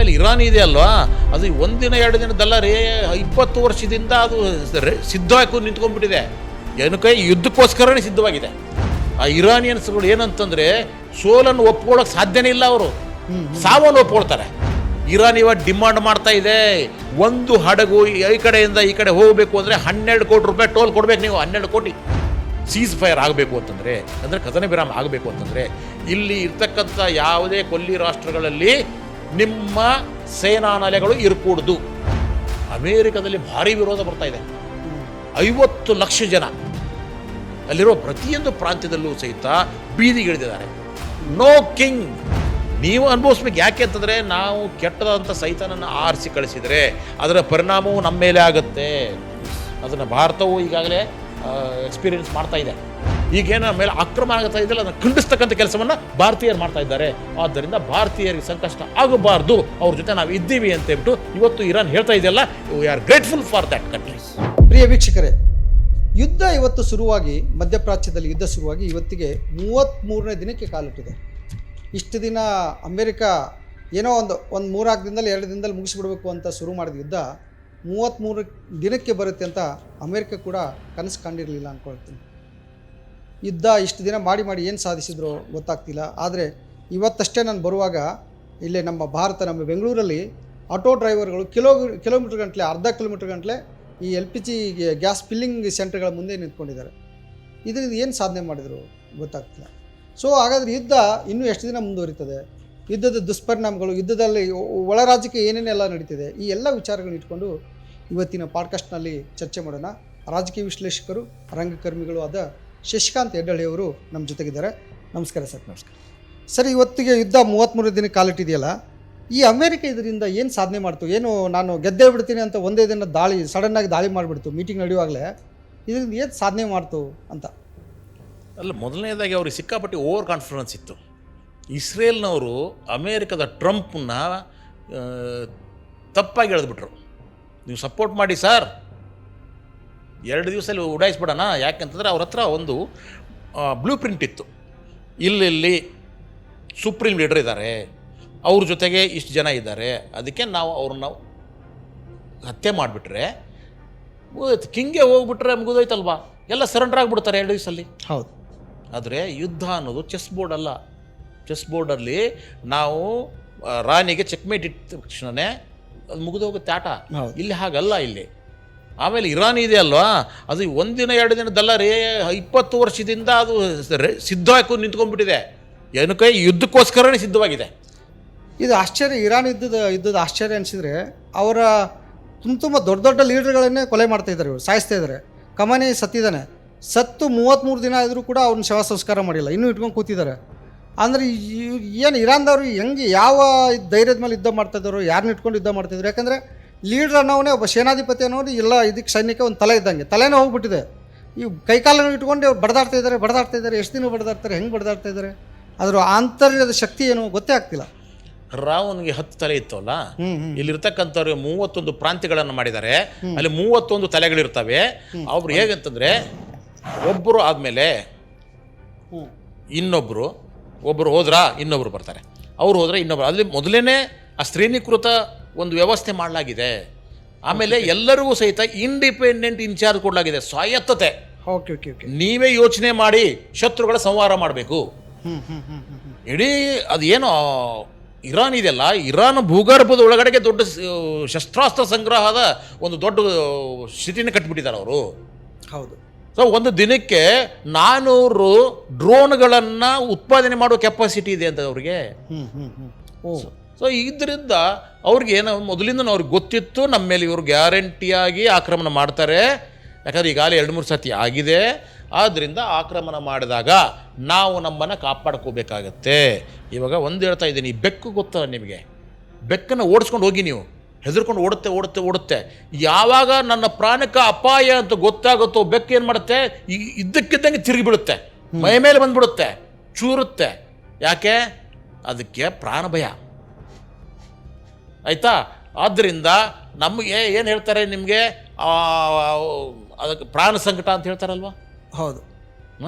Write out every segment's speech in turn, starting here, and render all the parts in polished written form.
ಆಮೇಲೆ ಇರಾನ್ ಇದೆ ಅಲ್ವಾ, ಅದು ಒಂದಿನ ಎರಡು ದಿನದಲ್ಲ ರೀ, 20 ವರ್ಷದಿಂದ ಅದು ಸಿದ್ಧವಾಗಿ ನಿಂತ್ಕೊಂಡ್ಬಿಟ್ಟಿದೆ. ಏನಕ್ಕೆ? ಯುದ್ಧಕ್ಕೋಸ್ಕರನೇ ಸಿದ್ಧವಾಗಿದೆ. ಆ ಇರಾನಿಯನ್ಸ್ಗಳು ಏನಂತಂದರೆ ಸೋಲನ್ನು ಒಪ್ಕೊಳ್ಳೋಕೆ ಸಾಧ್ಯನೇ ಇಲ್ಲ. ಅವರು ಸಾವನ್ನು ಒಪ್ಕೊಳ್ತಾರೆ. ಇರಾನ್ ಇವಾಗ ಡಿಮಾಂಡ್ ಮಾಡ್ತಾ ಇದೆ, ಒಂದು ಹಡಗು ಈ ಕಡೆಯಿಂದ ಈ ಕಡೆ ಹೋಗಬೇಕು ಅಂದರೆ 12 ಕೋಟಿ ರೂಪಾಯಿ ಟೋಲ್ ಕೊಡ್ಬೇಕು ನೀವು. 12 ಕೋಟಿ ಸೀಸ್ ಫೈರ್ ಆಗಬೇಕು ಅಂತಂದರೆ, ಅಂದರೆ ಕದನ ವಿರಾಮ ಆಗಬೇಕು ಅಂತಂದರೆ, ಇಲ್ಲಿ ಇರ್ತಕ್ಕಂಥ ಯಾವುದೇ ಕೊಲ್ಲಿ ರಾಷ್ಟ್ರಗಳಲ್ಲಿ ನಿಮ್ಮ ಸೇನಾ ನೆಲೆಗಳು ಇರಕೂಡ್ದು. ಅಮೇರಿಕದಲ್ಲಿ ಭಾರಿ ವಿರೋಧ ಬರ್ತಾ ಇದೆ. 50 ಲಕ್ಷ ಜನ ಅಲ್ಲಿರೋ ಪ್ರತಿಯೊಂದು ಪ್ರಾಂತ್ಯದಲ್ಲೂ ಸಹಿತ ಬೀದಿಗಿಳಿದಿದ್ದಾರೆ. No king. ನೀವು ಅನುಭವಿಸ್ಬೇಕು. ಯಾಕೆ ಅಂತಂದರೆ ನಾವು ಕೆಟ್ಟದಂಥ ಸೈತಾನನ್ನು ಆರಿಸಿ ಕಳಿಸಿದರೆ ಅದರ ಪರಿಣಾಮವು ನಮ್ಮ ಮೇಲೆ ಆಗುತ್ತೆ. ಅದನ್ನು ಭಾರತವು ಈಗಾಗಲೇ ಎಕ್ಸ್ಪೀರಿಯನ್ಸ್ ಮಾಡ್ತಾ ಇದೆ. ಈಗೇನು ನಮ್ಮ ಮೇಲೆ ಆಕ್ರಮಣ ಆಗ್ತಾ ಇದೆಯಲ್ಲ, ಅದನ್ನು ಖಂಡಿಸ್ತಕ್ಕಂಥ ಕೆಲಸವನ್ನು ಭಾರತೀಯರು ಮಾಡ್ತಾ ಇದ್ದಾರೆ. ಆದ್ದರಿಂದ ಭಾರತೀಯರಿಗೆ ಸಂಕಷ್ಟ ಆಗಬಾರ್ದು, ಅವ್ರ ಜೊತೆ ನಾವು ಇದ್ದೀವಿ ಅಂತ ಹೇಳ್ಬಿಟ್ಟು ಇವತ್ತು ಇರಾನ್ ಹೇಳ್ತಾ ಇದೆಯಲ್ಲ, we are grateful for that countries. ಪ್ರಿಯ ವೀಕ್ಷಕರೇ, ಯುದ್ಧ ಇವತ್ತು ಶುರುವಾಗಿ, ಮಧ್ಯಪ್ರಾಚ್ಯದಲ್ಲಿ ಯುದ್ಧ ಶುರುವಾಗಿ ಇವತ್ತಿಗೆ 33ನೇ ದಿನಕ್ಕೆ ಕಾಲಿಟ್ಟಿದೆ. ಇಷ್ಟು ದಿನ ಅಮೇರಿಕ ಏನೋ ಒಂದು 3-4 ದಿನದಲ್ಲಿ 2 ದಿನದಲ್ಲಿ ಮುಗಿಸಿಬಿಡಬೇಕು ಅಂತ ಶುರು ಮಾಡಿದ ಯುದ್ಧ 33 ದಿನಕ್ಕೆ ಬರುತ್ತೆ ಅಂತ ಅಮೇರಿಕ ಕೂಡ ಕನಸು ಕಂಡಿರಲಿಲ್ಲ ಅಂದ್ಕೊಳ್ತೀನಿ. ಯುದ್ಧ ಇಷ್ಟು ದಿನ ಮಾಡಿ ಏನು ಸಾಧಿಸಿದ್ರು ಗೊತ್ತಾಗ್ತಿಲ್ಲ. ಆದರೆ ಇವತ್ತಷ್ಟೇ ನಾನು ಬರುವಾಗ ಇಲ್ಲೇ ನಮ್ಮ ನಮ್ಮ ಬೆಂಗಳೂರಲ್ಲಿ ಆಟೋ ಡ್ರೈವರ್ಗಳು ಕಿಲೋಮೀಟ್ರ್ ಗಂಟಲೆ, ಅರ್ಧ ಕಿಲೋಮೀಟ್ರ್ ಗಂಟಲೆ ಈ LPG ಗ್ಯಾಸ್ ಫಿಲ್ಲಿಂಗ್ ಸೆಂಟರ್ಗಳ ಮುಂದೆ ನಿಂತ್ಕೊಂಡಿದ್ದಾರೆ. ಇದರಿಂದ ಏನು ಸಾಧನೆ ಮಾಡಿದರು ಗೊತ್ತಾಗ್ತಿಲ್ಲ. ಸೊ ಹಾಗಾದರೆ ಯುದ್ಧ ಇನ್ನೂ ಎಷ್ಟು ದಿನ ಮುಂದುವರಿತದೆ, ಯುದ್ಧದ ದುಷ್ಪರಿಣಾಮಗಳು, ಯುದ್ಧದಲ್ಲಿ ಒಳ ರಾಜ್ಯಕ್ಕೆ ಏನೇನೆಲ್ಲ ನಡೀತಿದೆ, ಈ ಎಲ್ಲ ವಿಚಾರಗಳನ್ನ ಇಟ್ಕೊಂಡು ಇವತ್ತಿನ ಪಾಡ್ಕಾಸ್ಟ್ನಲ್ಲಿ ಚರ್ಚೆ ಮಾಡೋಣ. ರಾಜಕೀಯ ವಿಶ್ಲೇಷಕರು, ರಂಗಕರ್ಮಿಗಳು ಆದ ಶಶಿಕಾಂತ್ ಹೆಡ್ಡಳ್ಳಿಯವರು ನಮ್ಮ ಜೊತೆಗಿದ್ದಾರೆ. ನಮಸ್ಕಾರ ಸರ್. ನಮಸ್ಕಾರ ಸರ್, ಇವತ್ತಿಗೆ ಯುದ್ಧ 33 ದಿನಕ್ಕೆ ಕಾಲಿಟ್ಟಿದೆಯಲ್ಲ, ಈ ಅಮೇರಿಕ ಇದರಿಂದ ಏನು ಸಾಧನೆ ಮಾಡ್ತು? ಏನು ನಾನು ಗೆದ್ದೇ ಬಿಡ್ತೀನಿ ಅಂತ ಒಂದೇ ದಿನ ಸಡನ್ನಾಗಿ ದಾಳಿ ಮಾಡಿಬಿಡ್ತು ಮೀಟಿಂಗ್ ನಡೆಯುವಾಗಲೇ. ಇದರಿಂದ ಏನು ಸಾಧನೆ ಮಾಡ್ತು ಅಂತ? ಅಲ್ಲ, ಮೊದಲನೇದಾಗಿ ಅವ್ರಿಗೆ ಸಿಕ್ಕಾಪಟ್ಟೆ ಓವರ್ ಕಾನ್ಫಿಡೆನ್ಸ್ ಇತ್ತು. ಇಸ್ರೇಲ್ನವರು ಅಮೇರಿಕದ ಟ್ರಂಪ್ನ ತಪ್ಪಾಗಿ ಎಳೆದ್ಬಿಟ್ರು. ನೀವು ಸಪೋರ್ಟ್ ಮಾಡಿ ಸರ್, 2 ದಿವಸದಲ್ಲಿ ಉಡಾಯಿಸ್ಬಿಡೋಣ. ಯಾಕೆಂತಂದರೆ ಅವ್ರ ಹತ್ರ ಒಂದು ಬ್ಲೂ ಪ್ರಿಂಟ್ ಇತ್ತು. ಇಲ್ಲಿ ಸುಪ್ರೀಂ ಲೀಡರ್ ಇದ್ದಾರೆ, ಅವ್ರ ಜೊತೆಗೆ ಇಷ್ಟು ಜನ ಇದ್ದಾರೆ, ಅದಕ್ಕೆ ನಾವು ಅವ್ರನ್ನ ಹತ್ಯೆ ಮಾಡಿಬಿಟ್ರೆ ಕಿಂಗೆ ಹೋಗ್ಬಿಟ್ರೆ ಮುಗಿದೋಯ್ತಲ್ವಾ, ಎಲ್ಲ ಸರೆಂಡರ್ ಆಗಿಬಿಡ್ತಾರೆ 2 ದಿವಸದಲ್ಲಿ. ಹೌದು. ಆದರೆ ಯುದ್ಧ ಅನ್ನೋದು ಚೆಸ್ ಬೋರ್ಡ್ ಅಲ್ಲ. ಚೆಸ್ ಬೋರ್ಡಲ್ಲಿ ನಾವು ರಾಣಿಗೆ ಚೆಕ್ಮೇಟ್ ಇಟ್ಟ ತಕ್ಷಣವೇ ಅದು ಮುಗಿದೋಗುತ್ತೆ ಆಟ. ಇಲ್ಲಿ ಹಾಗಲ್ಲ. ಇಲ್ಲಿ ಆಮೇಲೆ ಇರಾನ್ ಇದೆ ಅಲ್ವಾ, ಅದು ಒಂದಿನ ಎರಡು ದಿನದಲ್ಲ ರೀ, 20 ವರ್ಷದಿಂದ ಅದು ಸಿದ್ಧವಾಗಿ ನಿಂತ್ಕೊಂಡ್ಬಿಟ್ಟಿದೆ. ಏನಕ್ಕೆ? ಯುದ್ಧಕ್ಕೋಸ್ಕರನೇ ಸಿದ್ಧವಾಗಿದೆ. ಇದು ಆಶ್ಚರ್ಯ. ಇರಾನ್ ಯುದ್ಧದ ಆಶ್ಚರ್ಯ ಅನಿಸಿದರೆ ಅವರ ತುಂಬ ದೊಡ್ಡ ಲೀಡರ್ಗಳನ್ನೇ ಕೊಲೆ ಮಾಡ್ತಾಯಿದ್ದಾರೆ, ಇವರು ಸಾಯಿಸ್ತಾ ಇದ್ದಾರೆ. ಕಮಾನಿ ಸತ್ತಿದ್ದಾನೆ. ಸತ್ತು 33 ದಿನ ಆದರೂ ಕೂಡ ಅವ್ರನ್ನ ಶವ ಸಂಸ್ಕಾರ ಮಾಡಿಲ್ಲ, ಇನ್ನೂ ಇಟ್ಕೊಂಡು ಕೂತಿದ್ದಾರೆ. ಅಂದರೆ ಏನು ಇರಾನ್ದವರು ಹೆಂಗೆ, ಯಾವ ಧೈರ್ಯದ ಮೇಲೆ ಯುದ್ಧ ಮಾಡ್ತಾಯಿದ್ರು, ಯಾರನ್ನ ಇಟ್ಕೊಂಡು ಯುದ್ಧ ಮಾಡ್ತಾಯಿದ್ರು? ಯಾಕಂದರೆ ಲೀಡ್ರ್ ಅನ್ನೋನೇ, ಒಬ್ಬ ಸೇನಾಧಿಪತಿ ಅನ್ನೋರು ಎಲ್ಲ ಇದಕ್ಕೆ ಸೈನಿಕ ಒಂದು ತಲೆ ಇದ್ದಂಗೆ, ತಲೆನೇ ಹೋಗ್ಬಿಟ್ಟಿದೆ. ಈ ಕೈಕಾಲನ್ನು ಇಟ್ಕೊಂಡು ಅವ್ರು ಬಡ್ದಾಡ್ತಾ ಇದ್ದಾರೆ. ಎಷ್ಟು ದಿನ ಬಡ್ದಾಡ್ತಾರೆ, ಹೆಂಗೆ ಬಡ್ದಾಡ್ತಾ ಇದ್ದಾರೆ? ಅದರ ಆಂತರ್ಯದ ಶಕ್ತಿ ಏನು ಗೊತ್ತೇ ಆಗ್ತಿಲ್ಲ. ರಾವನ್ಗೆ 10 ತಲೆ ಇತ್ತವಲ್ಲ, ಇಲ್ಲಿರ್ತಕ್ಕಂಥವ್ರಿಗೆ 31 ಪ್ರಾಂತ್ಯಗಳನ್ನು ಮಾಡಿದ್ದಾರೆ. ಅಲ್ಲಿ 31 ತಲೆಗಳಿರ್ತವೆ. ಅವ್ರು ಹೇಗಂತಂದರೆ, ಒಬ್ಬರು ಆದಮೇಲೆ ಒಬ್ಬರು ಹೋದ್ರಾ ಇನ್ನೊಬ್ಬರು ಬರ್ತಾರೆ, ಅವ್ರು ಹೋದ್ರೆ ಇನ್ನೊಬ್ಬರು. ಅಲ್ಲಿ ಮೊದಲೇ ಆ ಶ್ರೇಣೀಕೃತ ಒಂದು ವ್ಯವಸ್ಥೆ ಮಾಡಲಾಗಿದೆ. ಆಮೇಲೆ ಎಲ್ಲರಿಗೂ ಸಹಿತ ಇಂಡಿಪೆಂಡೆಂಟ್ ಇನ್ಚಾರ್ಜ್ ಕೊಡಲಾಗಿದೆ, ಸ್ವಾಯತ್ತತೆ. ಓಕೆ. ನೀವೇ ಯೋಚನೆ ಮಾಡಿ ಶತ್ರುಗಳ ಸಂಹಾರ ಮಾಡಬೇಕು. ಇಡೀ ಅದೇನೋ ಇರಾನ್ ಇದೆಯಲ್ಲ, ಇರಾನ್ ಭೂಗರ್ಭದ ಒಳಗಡೆಗೆ ದೊಡ್ಡ ಶಸ್ತ್ರಾಸ್ತ್ರ ಸಂಗ್ರಹದ ಒಂದು ದೊಡ್ಡ ಸ್ಥಿತಿನ ಕಟ್ಟಿಬಿಟ್ಟಿದ್ದಾರೆ ಅವರು. ಹೌದು. ಸೊ ಒಂದು ದಿನಕ್ಕೆ 400 ಡ್ರೋನ್ಗಳನ್ನು ಉತ್ಪಾದನೆ ಮಾಡೋ ಕೆಪಾಸಿಟಿ ಇದೆ ಅಂತ ಅವ್ರಿಗೆ. ಸೊ ಇದರಿಂದ ಅವ್ರಿಗೆ ಏನೋ ಮೊದಲಿಂದ ಅವ್ರಿಗೆ ಗೊತ್ತಿತ್ತು, ನಮ್ಮ ಮೇಲೆ ಇವರು ಗ್ಯಾರಂಟಿಯಾಗಿ ಆಕ್ರಮಣ ಮಾಡ್ತಾರೆ. ಯಾಕಂದರೆ ಈಗಾಗಲೇ 2-3 ಸತಿ ಆಗಿದೆ. ಆದ್ದರಿಂದ ಆಕ್ರಮಣ ಮಾಡಿದಾಗ ನಾವು ನಮ್ಮನ್ನು ಕಾಪಾಡ್ಕೋಬೇಕಾಗತ್ತೆ. ಇವಾಗ ಒಂದು ಹೇಳ್ತಾ ಇದ್ದೀನಿ, ಬೆಕ್ಕು ಗೊತ್ತಲ್ಲ ನಿಮಗೆ? ಬೆಕ್ಕನ್ನು ಓಡಿಸ್ಕೊಂಡು ಹೋಗಿ, ನೀವು ಹೆದರ್ಕೊಂಡು ಓಡುತ್ತೆ. ಯಾವಾಗ ನನ್ನ ಪ್ರಾಣಕ್ಕೆ ಅಪಾಯ ಅಂತ ಗೊತ್ತಾಗುತ್ತೋ ಬೆಕ್ಕು ಏನು ಮಾಡುತ್ತೆ, ಇದ್ದಕ್ಕಿದ್ದಂಗೆ ತಿರುಗಿ ಬಿಡುತ್ತೆ, ಮೈ ಮೇಲೆ ಬಂದ್ಬಿಡುತ್ತೆ, ಚೂರುತ್ತೆ. ಯಾಕೆ? ಅದಕ್ಕೆ ಪ್ರಾಣ ಭಯ. ಆಯಿತಾ? ಆದ್ದರಿಂದ ನಮಗೆ ಏನು ಹೇಳ್ತಾರೆ, ನಿಮಗೆ ಅದಕ್ಕೆ ಪ್ರಾಣ ಸಂಕಟ ಅಂತ ಹೇಳ್ತಾರಲ್ವ? ಹೌದು.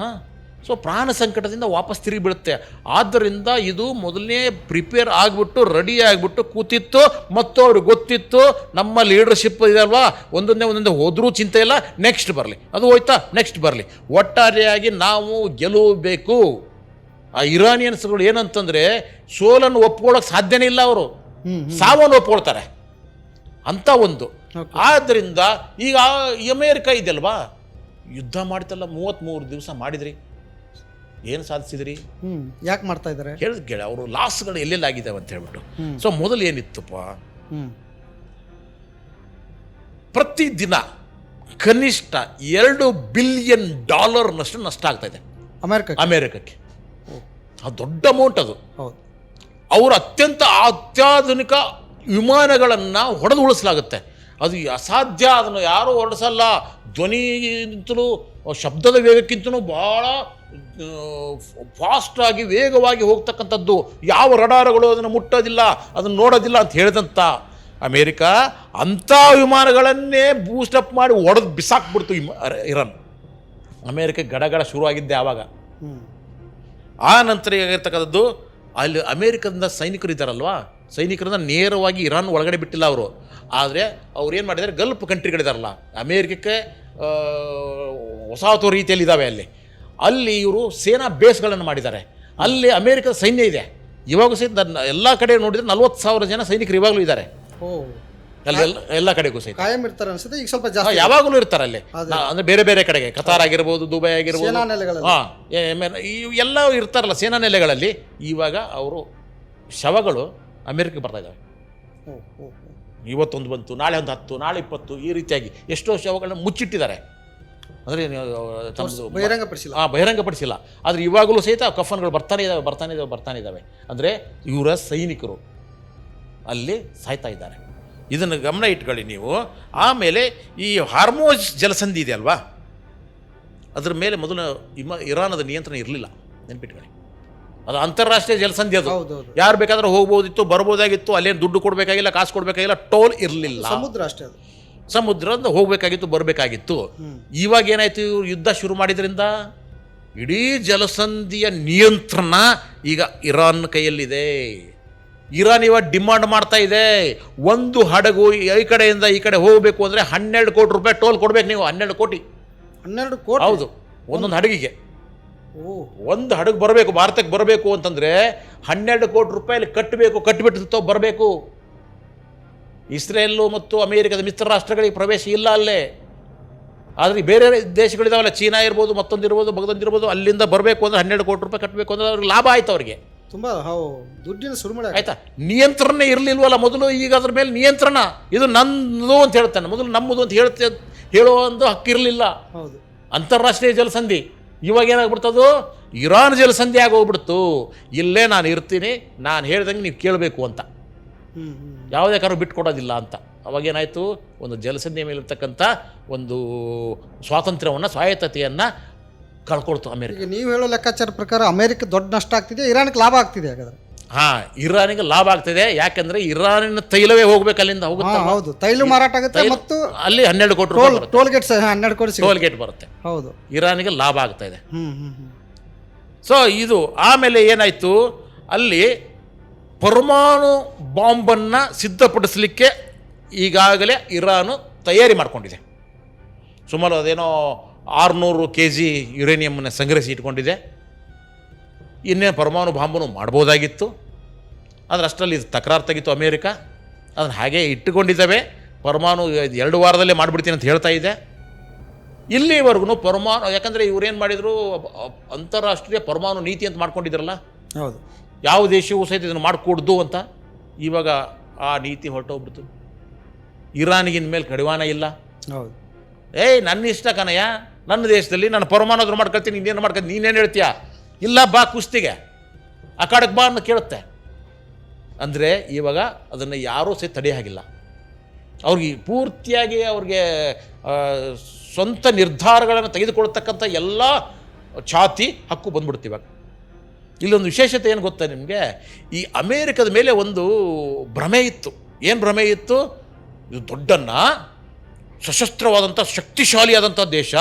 ಸೊ ಪ್ರಾಣ ಸಂಕಟದಿಂದ ವಾಪಸ್ ತಿರುಗಿ ಬಿಡುತ್ತೆ. ಆದ್ದರಿಂದ ಇದು ಮೊದಲನೇ ಪ್ರಿಪೇರ್ ಆಗಿಬಿಟ್ಟು ರೆಡಿ ಆಗಿಬಿಟ್ಟು ಕೂತಿತ್ತು ಮತ್ತು ಅವ್ರಿಗೆ ಗೊತ್ತಿತ್ತು ನಮ್ಮ ಲೀಡರ್ಶಿಪ್ ಇದಲ್ವಾ, ಒಂದೊಂದೇ ಹೋದರೂ ಚಿಂತೆ ಇಲ್ಲ, ನೆಕ್ಸ್ಟ್ ಬರಲಿ, ಅದು ಹೋಯ್ತಾ ನೆಕ್ಸ್ಟ್ ಬರಲಿ. ಒಟ್ಟಾರೆಯಾಗಿ ನಾವು ಗೆಲ್ಲಬೇಕು. ಆ ಇರಾನಿಯನ್ಸ್ಗಳು ಏನಂತಂದರೆ ಸೋಲನ್ನು ಒಪ್ಕೊಳ್ಳೋಕೆ ಸಾಧ್ಯನೇ ಇಲ್ಲ, ಅವರು ಸಾವನ್ನು ಒಪ್ಕೊಳ್ತಾರೆ ಅಂತ ಒಂದು. ಆದ್ದರಿಂದ ಈಗ ಅಮೇರಿಕ ಇದೆಯಲ್ವಾ, ಯುದ್ಧ ಮಾಡ್ತಲ್ಲ 33 ದಿವಸ ಮಾಡಿದ್ರಿ, ಏನು ಸಾಧಿಸಿದ್ರಿ? ಯಾಕೆ ಮಾಡ್ತಾ ಇದ್ದಾರೆ ಕೇಳ ಅವರು ಲಾಸ್ಗಳು ಎಲ್ಲೆಲ್ಲಾಗಿದ್ದಾವೆ ಅಂತ ಹೇಳ್ಬಿಟ್ಟು. ಸೊ ಮೊದಲು ಏನಿತ್ತಪ್ಪ, ಪ್ರತಿದಿನ ಕನಿಷ್ಠ $2 ಬಿಲಿಯನ್ ನಷ್ಟ ಆಗ್ತಾ ಇದೆ ಅಮೇರಿಕಕ್ಕೆ. ಅದು ದೊಡ್ಡ ಅಮೌಂಟ್. ಅದು ಅವರು ಅತ್ಯಾಧುನಿಕ ವಿಮಾನಗಳನ್ನು ಹೊಡೆದು ಉಳಿಸಲಾಗುತ್ತೆ. ಅದು ಅಸಾಧ್ಯ, ಅದನ್ನು ಯಾರೂ ಹೊರಡಿಸಲ್ಲ. ಧ್ವನಿಗಿಂತಲೂ ಶಬ್ದದ ವೇಗಕ್ಕಿಂತಲೂ ಭಾಳ ಫಾಸ್ಟಾಗಿ ವೇಗವಾಗಿ ಹೋಗ್ತಕ್ಕಂಥದ್ದು. ಯಾವ ರಡಾರ್ಗಳು ಅದನ್ನು ಮುಟ್ಟೋದಿಲ್ಲ, ಅದನ್ನು ನೋಡೋದಿಲ್ಲ ಅಂತ ಹೇಳಿದಂಥ ಅಮೇರಿಕ ಅಂಥ ವಿಮಾನಗಳನ್ನೇ ಬೂಸ್ಟಪ್ ಮಾಡಿ ಹೊಡೆದು ಬಿಸಾಕ್ಬಿಡ್ತು ಇರಾನ್. ಅಮೇರಿಕ ಗಡಗಡ ಶುರುವಾಗಿದ್ದೆ ಆವಾಗ. ಆ ನಂತರ ಆಗಿರ್ತಕ್ಕಂಥದ್ದು, ಅಲ್ಲಿ ಅಮೇರಿಕದಿಂದ ಸೈನಿಕರು ಇದ್ದಾರಲ್ವಾ, ಸೈನಿಕರನ್ನ ನೇರವಾಗಿ ಇರಾನ್ ಒಳಗಡೆ ಬಿಟ್ಟಿಲ್ಲ ಅವರು. ಆದರೆ ಅವ್ರು ಏನು ಮಾಡಿದ್ದಾರೆ, ಗಲ್ಫ್ ಕಂಟ್ರಿಗಳಿದಾರಲ್ಲ, ಅಮೇರಿಕಕ್ಕೆ ಹೊಸ ರೀತಿಯಲ್ಲಿ ಇದ್ದಾವೆ ಅಲ್ಲಿ ಇವರು ಸೇನಾ ಬೇಸ್ಗಳನ್ನು ಮಾಡಿದ್ದಾರೆ. ಅಲ್ಲಿ ಅಮೇರಿಕದ ಸೈನ್ಯ ಇದೆ ಇವಾಗೂ ಸಹಿತ. ಎಲ್ಲ ಕಡೆ ನೋಡಿದರೆ 40,000 ಜನ ಸೈನಿಕರು ಇವಾಗಲೂ ಇದ್ದಾರೆ ಅಲ್ಲಿ, ಎಲ್ಲ ಕಡೆಗೂ ಸಹಿತ ಕಾಯಂ ಇರ್ತಾರೆ ಅನ್ಸುತ್ತೆ. ಈಗ ಸ್ವಲ್ಪ ಜಾಸ್ತಿ ಯಾವಾಗಲೂ ಇರ್ತಾರೆ ಅಲ್ಲಿ, ಅಂದರೆ ಬೇರೆ ಬೇರೆ ಕಡೆಗೆ, ಕತಾರ್ ಆಗಿರ್ಬೋದು, ದುಬೈ ಆಗಿರ್ಬೋದು, ಎಲ್ಲ ಇರ್ತಾರಲ್ಲ ಸೇನಾ ನೆಲೆಗಳಲ್ಲಿ. ಇವಾಗ ಅವರು ಶವಗಳು ಅಮೇರಿಕಕ್ಕೆ ಬರ್ತಾ ಇದ್ದಾವೆ. ಇವತ್ತೊಂದು ಬಂತು, ನಾಳೆ ಒಂದು 10, ನಾಳೆ 20, ಈ ರೀತಿಯಾಗಿ ಎಷ್ಟೋ ಶವಗಳನ್ನ ಮುಚ್ಚಿಟ್ಟಿದ್ದಾರೆ. ಅಂದರೆ ಬಹಿರಂಗಪಡಿಸಿಲ್ಲ. ಆದರೆ ಇವಾಗಲೂ ಸಹಿತ ಕಫನ್ಗಳು ಬರ್ತಾನೆ ಇದ್ದಾವೆ. ಅಂದರೆ ಇವರ ಸೈನಿಕರು ಅಲ್ಲಿ ಸಾಯ್ತಾ ಇದ್ದಾರೆ. ಇದನ್ನು ಗಮನ ಇಟ್ಕೊಳ್ಳಿ ನೀವು. ಆಮೇಲೆ ಈ ಹಾರ್ಮೋಜ್ ಜಲಸಂಧಿ ಇದೆ ಅಲ್ವಾ, ಅದ್ರ ಮೇಲೆ ಮೊದಲು ಇರಾನದ ನಿಯಂತ್ರಣ ಇರಲಿಲ್ಲ, ನೆನ್ಪಿಟ್ಕೊಳ್ಳಿ. ಅದು ಅಂತಾರಾಷ್ಟ್ರೀಯ ಜಲಸಂಧಿ. ಅದು ಯಾರು ಬೇಕಾದ್ರೆ ಹೋಗ್ಬೋದಿತ್ತು, ಬರ್ಬೋದಾಗಿತ್ತು. ಅಲ್ಲೇನು ದುಡ್ಡು ಕೊಡಬೇಕಾಗಿಲ್ಲ, ಕಾಸು ಕೊಡಬೇಕಾಗಿಲ್ಲ, ಟೋಲ್ ಇರಲಿಲ್ಲ. ಸಮುದ್ರದ ಹೋಗಬೇಕಾಗಿತ್ತು, ಬರಬೇಕಾಗಿತ್ತು. ಇವಾಗ ಏನಾಯ್ತು, ಇವರು ಯುದ್ಧ ಶುರು ಮಾಡಿದ್ರಿಂದ ಇಡೀ ಜಲಸಂಧಿಯ ನಿಯಂತ್ರಣ ಈಗ ಇರಾನ್ ಕೈಯಲ್ಲಿದೆ. ಇರಾನ್ ಇವಾಗ ಡಿಮಾಂಡ್ ಮಾಡ್ತಾ ಇದೆ, ಒಂದು ಹಡಗು ಈ ಕಡೆಯಿಂದ ಈ ಕಡೆ ಹೋಗಬೇಕು ಅಂದರೆ 12 ಕೋಟಿ ರೂಪಾಯಿ ಟೋಲ್ ಕೊಡ್ಬೇಕು ನೀವು. 12 ಕೋಟಿ. ಹೌದು, ಒಂದೊಂದು ಹಡಗಿಗೆ. ಒಂದು ಹಡಗು ಬರಬೇಕು, ಭಾರತಕ್ಕೆ ಬರಬೇಕು ಅಂತಂದರೆ 12 ಕೋಟಿ ರೂಪಾಯಲ್ಲಿ ಕಟ್ಟಿಬಿಟ್ಟು ಬರಬೇಕು. ಇಸ್ರೇಲು ಮತ್ತು ಅಮೇರಿಕದ ಮಿತ್ರ ರಾಷ್ಟ್ರಗಳಿಗೆ ಪ್ರವೇಶ ಇಲ್ಲ ಅಲ್ಲೇ. ಆದರೆ ಬೇರೆ ದೇಶಗಳಿದಾವಲ್ಲ, ಚೀನಾ ಇರ್ಬೋದು, ಮತ್ತೊಂದಿರ್ಬೋದು, ಬಗದೊಂದಿರ್ಬೋದು, ಅಲ್ಲಿಂದ ಬರಬೇಕು ಅಂದರೆ 12 ಕೋಟಿ ರೂಪಾಯಿ ಕಟ್ಟಬೇಕು ಅಂದರೆ ಅವ್ರಿಗೆ ಲಾಭ ಆಯ್ತು. ಅವ್ರಿಗೆ ತುಂಬ ದುಡ್ಡಿನ ಸುರುಮಳೆ ಆಯ್ತಾ. ನಿಯಂತ್ರಣ ಇರಲಿಲ್ವಲ್ಲ ಮೊದಲು, ಈಗ ಅದ್ರ ಮೇಲೆ ನಿಯಂತ್ರಣ. ಇದು ನಂದು ಅಂತ ಹೇಳ್ತಾನೆ, ಮೊದಲು ನಮ್ಮದು ಅಂತ ಹೇಳೋ ಒಂದು ಹಕ್ಕಿರಲಿಲ್ಲ. ಹೌದು, ಅಂತಾರಾಷ್ಟ್ರೀಯ ಜಲಸಂಧಿ. ಇವಾಗ ಏನಾಗ್ಬಿಡ್ತದು, ಇರಾನ್ ಜಲಸಂಧಿ ಆಗೋಗ್ಬಿಡ್ತು. ಇಲ್ಲೇ ನಾನು ಇರ್ತೀನಿ, ನಾನು ಹೇಳ್ದಂಗೆ ನೀವು ಕೇಳಬೇಕು ಅಂತ, ಯಾವುದೇ ಕಾರಣ ಬಿಟ್ಕೊಡೋದಿಲ್ಲ ಅಂತ. ಅವಾಗೇನಾಯಿತು, ಒಂದು ಜಲಸಂಧಿಯ ಮೇಲಿರ್ತಕ್ಕಂಥ ಒಂದು ಸ್ವಾತಂತ್ರ್ಯವನ್ನು, ಸ್ವಾಯತ್ತತೆಯನ್ನು ಕಳ್ಕೊಳ್ತು ಅಮೇರಿಕ. ನೀವು ಹೇಳೋ ಲೆಕ್ಕಾಚಾರ ಪ್ರಕಾರ ಅಮೇರಿಕ ದೊಡ್ಡ ನಷ್ಟ ಆಗ್ತಿದೆ, ಇರಾನ್ಗೆ ಲಾಭ ಆಗ್ತಿದೆ. ಹಾಗಾದ್ರೆ ಇರಾನಿಗೆ ಲಾಭ ಆಗ್ತಿದೆ. ಯಾಕೆಂದ್ರೆ ಇರಾನಿನ ತೈಲವೇ ಹೋಗ್ಬೇಕು, ಅಲ್ಲಿಂದ ಹೋಗುತ್ತೆ. ಹೌದು, ತೈಲ ಮಾರಾಟ ಆಗುತ್ತೆ ಮತ್ತು ಅಲ್ಲಿ 12 ಕೋಟಿ ರೂಪಾಯಿ ಟೋಲ್ ಗೇಟ್ 12 ಕೋಟಿ ಟೋಲ್ ಗೇಟ್ ಬರುತ್ತೆ. ಹೌದು, ಇರಾನಿಗೆ ಲಾಭ ಆಗ್ತಾ ಇದೆ. ಸೊ ಇದು ಆಮೇಲೆ ಏನಾಯ್ತು, ಅಲ್ಲಿ ಪರಮಾಣು ಬಾಂಬನ್ನು ಸಿದ್ಧಪಡಿಸಲಿಕ್ಕೆ ಈಗಾಗಲೇ ಇರಾನು ತಯಾರಿ ಮಾಡಿಕೊಂಡಿದೆ. ಸುಮಾರು ಅದೇನೋ 600 kg ಯುರೇನಿಯಮನ್ನು ಸಂಗ್ರಹಿಸಿ ಇಟ್ಕೊಂಡಿದೆ. ಇನ್ನೇನು ಪರಮಾಣು ಬಾಂಬನ್ನು ಮಾಡ್ಬೋದಾಗಿತ್ತು, ಆದರೆ ಅಷ್ಟರಲ್ಲಿ ಇದು ತಕರಾರು ತೆಗಿತು ಅಮೇರಿಕ. ಅದನ್ನು ಹಾಗೆ ಇಟ್ಟುಕೊಂಡಿದ್ದಾವೆ. ಪರಮಾಣು 2 ವಾರದಲ್ಲೇ ಮಾಡಿಬಿಡ್ತೀನಿ ಅಂತ ಹೇಳ್ತಾ ಇದೆ. ಇಲ್ಲಿವರೆಗೂ ಪರಮಾಣು, ಯಾಕಂದರೆ ಇವರೇನು ಮಾಡಿದರು, ಅಂತಾರಾಷ್ಟ್ರೀಯ ಪರಮಾಣು ನೀತಿ ಅಂತ ಮಾಡ್ಕೊಂಡಿದ್ರಲ್ಲ. ಹೌದು, ಯಾವ ದೇಶವೂ ಸಹಿತ ಇದನ್ನು ಮಾಡಿಕೊಡ್ದು ಅಂತ. ಇವಾಗ ಆ ನೀತಿ ಹೊರಟೋಗ್ಬಿಡ್ತು. ಇರಾನಿಗಿನ ಮೇಲೆ ಕಡಿವಾಣ ಇಲ್ಲ. ಹೌದು, ನನ್ನ ಇಷ್ಟ ಕಣಯ್ಯ, ನನ್ನ ದೇಶದಲ್ಲಿ ನಾನು ಪರಮಾಣು ಆದರೂ ಮಾಡ್ಕೊಳ್ತೀನಿ, ಇನ್ನೇನು ಮಾಡ್ಕೊಳ್ತೀನಿ, ನೀನೇನು ಹೇಳ್ತೀಯಾ? ಇಲ್ಲ, ಬಾ ಕುಸ್ತಿಗೆ, ಆ ಕಡೆಗೆ ಬಾ ಅನ್ನೋ ಕೇಳುತ್ತೆ. ಅಂದರೆ ಇವಾಗ ಅದನ್ನು ಯಾರೂ ಸಹಿತ ತಡೆಯೋ ಹಾಗಿಲ್ಲ. ಅವ್ರಿಗೆ ಪೂರ್ತಿಯಾಗಿ ಅವ್ರಿಗೆ ಸ್ವಂತ ನಿರ್ಧಾರಗಳನ್ನು ತೆಗೆದುಕೊಳ್ತಕ್ಕಂಥ ಎಲ್ಲ ಛಾತಿ ಹಕ್ಕು ಬಂದ್ಬಿಡ್ತು ಇವಾಗ. ಇಲ್ಲೊಂದು ವಿಶೇಷತೆ ಏನು ಗೊತ್ತಾ ನಿಮಗೆ, ಈ ಅಮೇರಿಕದ ಮೇಲೆ ಒಂದು ಭ್ರಮೆ ಇತ್ತು. ಏನು ಭ್ರಮೆ ಇತ್ತು? ಇದು ದೊಡ್ಡನ್ನ ಸಶಸ್ತ್ರವಾದಂಥ ಶಕ್ತಿಶಾಲಿಯಾದಂಥ ದೇಶ,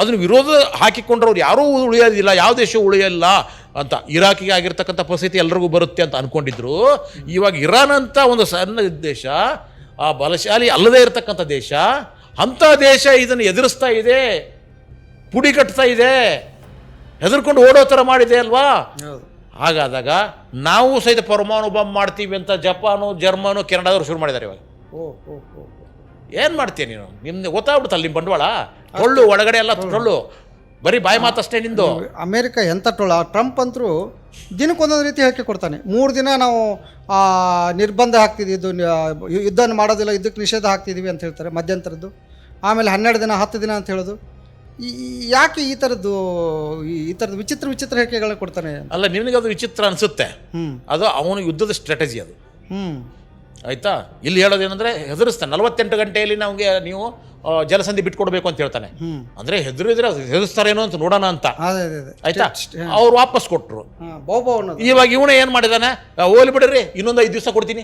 ಅದನ್ನು ವಿರೋಧ ಹಾಕಿಕೊಂಡ್ರವ್ರು ಯಾರೂ ಉಳಿಯೋದಿಲ್ಲ, ಯಾವ ದೇಶ ಉಳಿಯಲ್ಲ ಅಂತ. ಇರಾಕಿಗೆ ಆಗಿರ್ತಕ್ಕಂಥ ಪರಿಸ್ಥಿತಿ ಎಲ್ರಿಗೂ ಬರುತ್ತೆ ಅಂತ ಅಂದ್ಕೊಂಡಿದ್ರು. ಇವಾಗ ಇರಾನ್ ಅಂತ ಒಂದು ಸಣ್ಣ ದೇಶ, ಆ ಬಲಶಾಲಿ ಅಲ್ಲದೇ ಇರತಕ್ಕಂಥ ದೇಶ, ಅಂಥ ದೇಶ ಇದನ್ನು ಎದುರಿಸ್ತಾ ಇದೆ, ಪುಡಿ ಕಟ್ತಾ ಇದೆ, ಹೆದರ್ಕೊಂಡು ಓಡೋ ಥರ ಮಾಡಿದೆ ಅಲ್ವಾ. ಹಾಗಾದಾಗ ನಾವು ಸಹಿತ ಪರಮಾಣು ಬಾಂಬ್ ಮಾಡ್ತೀವಿ ಅಂತ ಜಪಾನು, ಜರ್ಮನು, ಕೆನಡಾದವ್ರು ಶುರು ಮಾಡಿದ್ದಾರೆ ಇವಾಗ. ಏನು ಮಾಡ್ತೀಯ ನೀನು? ನಿಮ್ದು ಗೊತ್ತಾಗ್ಬಿಡುತ್ತಲ್ಲ ನಿಮ್ಮ ಬಂಡವಾಳ. ಟೊಳ್ಳು ಒಳಗಡೆ ಎಲ್ಲ ಟೊಳ್ಳು, ಬರೀ ಬಾಯಿ ಮಾತಷ್ಟೇ ನಿಂದು. ಅಮೇರಿಕ ಎಂಥ ಟೊಳ್ಳ. ಟ್ರಂಪ್ ಅಂತರೂ ದಿನಕ್ಕೊಂದೊಂದು ರೀತಿ ಹೇಳಿಕೆ ಕೊಡ್ತಾನೆ. 3 ದಿನ ನಾವು ನಿರ್ಬಂಧ ಹಾಕ್ತಿದ್ವಿ, ಇದು ಯುದ್ಧ ಮಾಡೋದಿಲ್ಲ, ಯುದ್ಧಕ್ಕೆ ನಿಷೇಧ ಹಾಕ್ತಿದ್ದೀವಿ ಅಂತ ಹೇಳ್ತಾರೆ ಮಧ್ಯಂತರದ್ದು. ಆಮೇಲೆ 12 ದಿನ 10 ದಿನ ಅಂತ ಹೇಳೋದು. ಯಾಕೆ ಈ ಥರದ್ದು ವಿಚಿತ್ರ ಹೇಳಿಕೆಗಳನ್ನ ಕೊಡ್ತಾನೆ? ಅಲ್ಲ, ನಿನಗೆ ಅದು ವಿಚಿತ್ರ ಅನಿಸುತ್ತೆ. ಅದು ಅವನು ಯುದ್ಧದ ಸ್ಟ್ರಾಟಜಿ ಅದು. ಆಯಿತಾ? ಇಲ್ಲಿ ಹೇಳೋದೇನೆಂದರೆ ಹೆದರಿಸ್ತಾನೆ. 48 ಗಂಟೆಯಲ್ಲಿ ನಮಗೆ ನೀವು ಜಲಸಂಧಿ ಬಿಟ್ಕೊಡ್ಬೇಕು ಅಂತ ಹೇಳ್ತಾನೆ. ಅಂದರೆ ಹೆದರಿಸ್ತಾರೇನೋ ಅಂತ ನೋಡೋಣ ಅಂತ. ಆಯ್ತಾ? ಅವ್ರು ವಾಪಸ್ ಕೊಟ್ಟರು. ಇವಾಗ ಇವನೇ ಏನು ಮಾಡಿದಾನೆ, ಹೋಗ್ಲಿ ಬಿಡ್ರಿ ಇನ್ನೊಂದು 5 ದಿವಸ ಕೊಡ್ತೀನಿ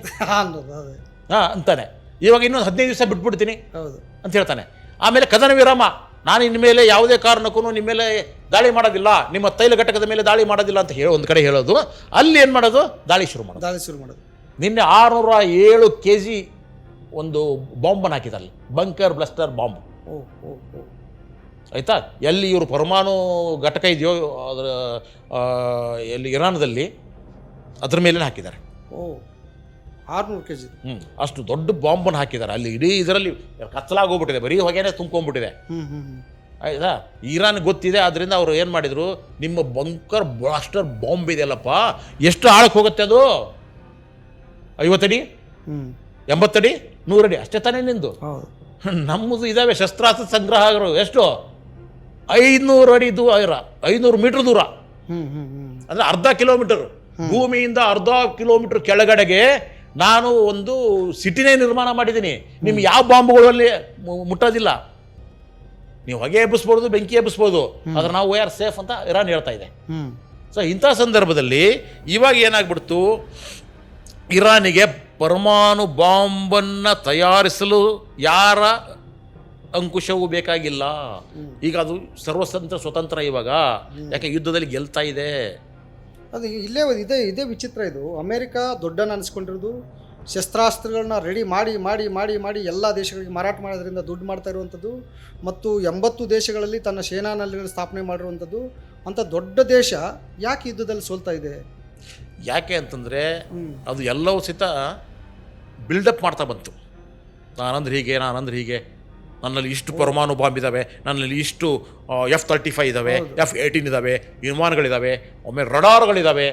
ಅಂತಾನೆ. ಇವಾಗ ಇನ್ನೊಂದು 15 ದಿವಸ ಬಿಟ್ಬಿಡ್ತೀನಿ ಅಂತ ಹೇಳ್ತಾನೆ. ಆಮೇಲೆ ಕದನ ವಿರಾಮ, ನಾನು ಇನ್ನು ಮೇಲೆ ಯಾವುದೇ ಕಾರಣಕ್ಕೂ ನಿಮ್ಮ ಮೇಲೆ ದಾಳಿ ಮಾಡೋದಿಲ್ಲ, ನಿಮ್ಮ ತೈಲ ಘಟಕದ ಮೇಲೆ ದಾಳಿ ಮಾಡೋದಿಲ್ಲ ಅಂತ ಹೇಳಿ ಒಂದು ಕಡೆ ಹೇಳೋದು. ಅಲ್ಲಿ ಏನು ಮಾಡೋದು, ದಾಳಿ ಶುರು ಮಾಡೋದು. ನಿನ್ನೆ 607 kg ಒಂದು ಬಾಂಬನ್ನು ಹಾಕಿದಲ್ಲಿ, ಬಂಕರ್ ಬ್ಲಾಸ್ಟರ್ ಬಾಂಬ್. ಆಯಿತಾ? ಎಲ್ಲಿ ಇವರು ಪರಮಾಣು ಘಟಕ ಇದೆಯೋ ಅದರ ಎಲ್ಲಿ ಇರಾನ್ದಲ್ಲಿ, ಅದ್ರ ಮೇಲೆ ಹಾಕಿದ್ದಾರೆ. 600 kg. ಅಷ್ಟು ದೊಡ್ಡ ಬಾಂಬನ್ನು ಹಾಕಿದ್ದಾರೆ. ಅಲ್ಲಿ ಇಡೀ ಇದರಲ್ಲಿ ಕತ್ತಲಾಗೋಗ್ಬಿಟ್ಟಿದೆ, ಬರೀ ಹೊಗೆನೇ ತುಂಬ್ಕೊಂಡ್ಬಿಟ್ಟಿದೆ. ಆಯ್ತಾ? ಇರಾನ್ ಗೊತ್ತಿದೆ. ಆದ್ದರಿಂದ ಅವರು ಏನು ಮಾಡಿದರು, ನಿಮ್ಮ ಬಂಕರ್ ಬ್ಲಾಸ್ಟರ್ ಬಾಂಬ್ ಇದೆಯಲ್ಲಪ್ಪ, ಎಷ್ಟು ಆಳಕ್ಕೆ ಹೋಗುತ್ತೆ ಅದು? 50 ಅಡಿ, 80 ಅಡಿ, 100 ಅಡಿ ಅಷ್ಟೇ ತಾನೇ ನಿಂದು. ನಮ್ಮದು ಇದಾವೆ ಶಸ್ತ್ರಾಸ್ತ್ರ ಸಂಗ್ರಹಗಳು. ಎಷ್ಟು? 500 ಅಡಿ ದೂರ, 500 ಮೀಟರ್ ದೂರ, ಅಂದರೆ ಅರ್ಧ ಕಿಲೋಮೀಟರ್. ಭೂಮಿಯಿಂದ ಅರ್ಧ ಕಿಲೋಮೀಟರ್ ಕೆಳಗಡೆಗೆ ನಾನು ಒಂದು ಸಿಟಿನೇ ನಿರ್ಮಾಣ ಮಾಡಿದ್ದೀನಿ. ನಿಮ್ಗೆ ಯಾವ ಬಾಂಬುಗಳಲ್ಲಿ ಮುಟ್ಟೋದಿಲ್ಲ. ನೀವು ಹೊಗೆ ಎಬ್ಬಿಸ್ಬೋದು, ಬೆಂಕಿ ಎಬ್ಬಿಸ್ಬೋದು, ಆದರೆ ನಾವು ಆರ್ ಸೇಫ್ ಅಂತ ಇರಾನ್ ಹೇಳ್ತಾ ಇದೆ. ಸೊ ಇಂಥ ಸಂದರ್ಭದಲ್ಲಿ ಇವಾಗ ಏನಾಗ್ಬಿಡ್ತು, ಇರಾನಿಗೆ ಪರಮಾಣು ಬಾಂಬನ್ನು ತಯಾರಿಸಲು ಯಾರ ಅಂಕುಶವೂ ಬೇಕಾಗಿಲ್ಲ. ಈಗ ಅದು ಸ್ವತಂತ್ರ ಇವಾಗ. ಯಾಕೆ? ಯುದ್ಧದಲ್ಲಿ ಗೆಲ್ತಾ ಇದೆ. ಅದು ಇದೇ ವಿಚಿತ್ರ. ಇದು ಅಮೇರಿಕ ದೊಡ್ಡನ ಅನಿಸ್ಕೊಂಡಿರೋದು, ಶಸ್ತ್ರಾಸ್ತ್ರಗಳನ್ನ ರೆಡಿ ಮಾಡಿ ಮಾಡಿ ಮಾಡಿ ಮಾಡಿ ಎಲ್ಲ ದೇಶಗಳಿಗೆ ಮಾರಾಟ ಮಾಡೋದ್ರಿಂದ ದುಡ್ಡು ಮಾಡ್ತಾ ಇರುವಂಥದ್ದು, ಮತ್ತು 80 ದೇಶಗಳಲ್ಲಿ ತನ್ನ ಸೇನಾನೆಲೆಗಳನ್ನು ಸ್ಥಾಪನೆ ಮಾಡಿರುವಂಥದ್ದು. ಅಂಥ ದೊಡ್ಡ ದೇಶ ಯಾಕೆ ಯುದ್ಧದಲ್ಲಿ ಸೋಲ್ತಾ ಇದೆ? ಯಾಕೆ ಅಂತಂದರೆ ಅದು ಎಲ್ಲವೂ ಸಹಿತ ಬಿಲ್ಡಪ್ ಮಾಡ್ತಾ ಬಂತು. ನಾನಂದ್ರೆ ಹೀಗೆ, ನನ್ನಲ್ಲಿ ಇಷ್ಟು ಪರಮಾಣು ಬಾಂಬ್ ಇದ್ದಾವೆ, ನನ್ನಲ್ಲಿ ಇಷ್ಟು F-35 ಇದ್ದಾವೆ, F-18 ಇದ್ದಾವೆ, ವಿಮಾನಗಳಿದ್ದಾವೆ, ಒಮ್ಮೆ ರಡಾರ್ಗಳಿದ್ದಾವೆ,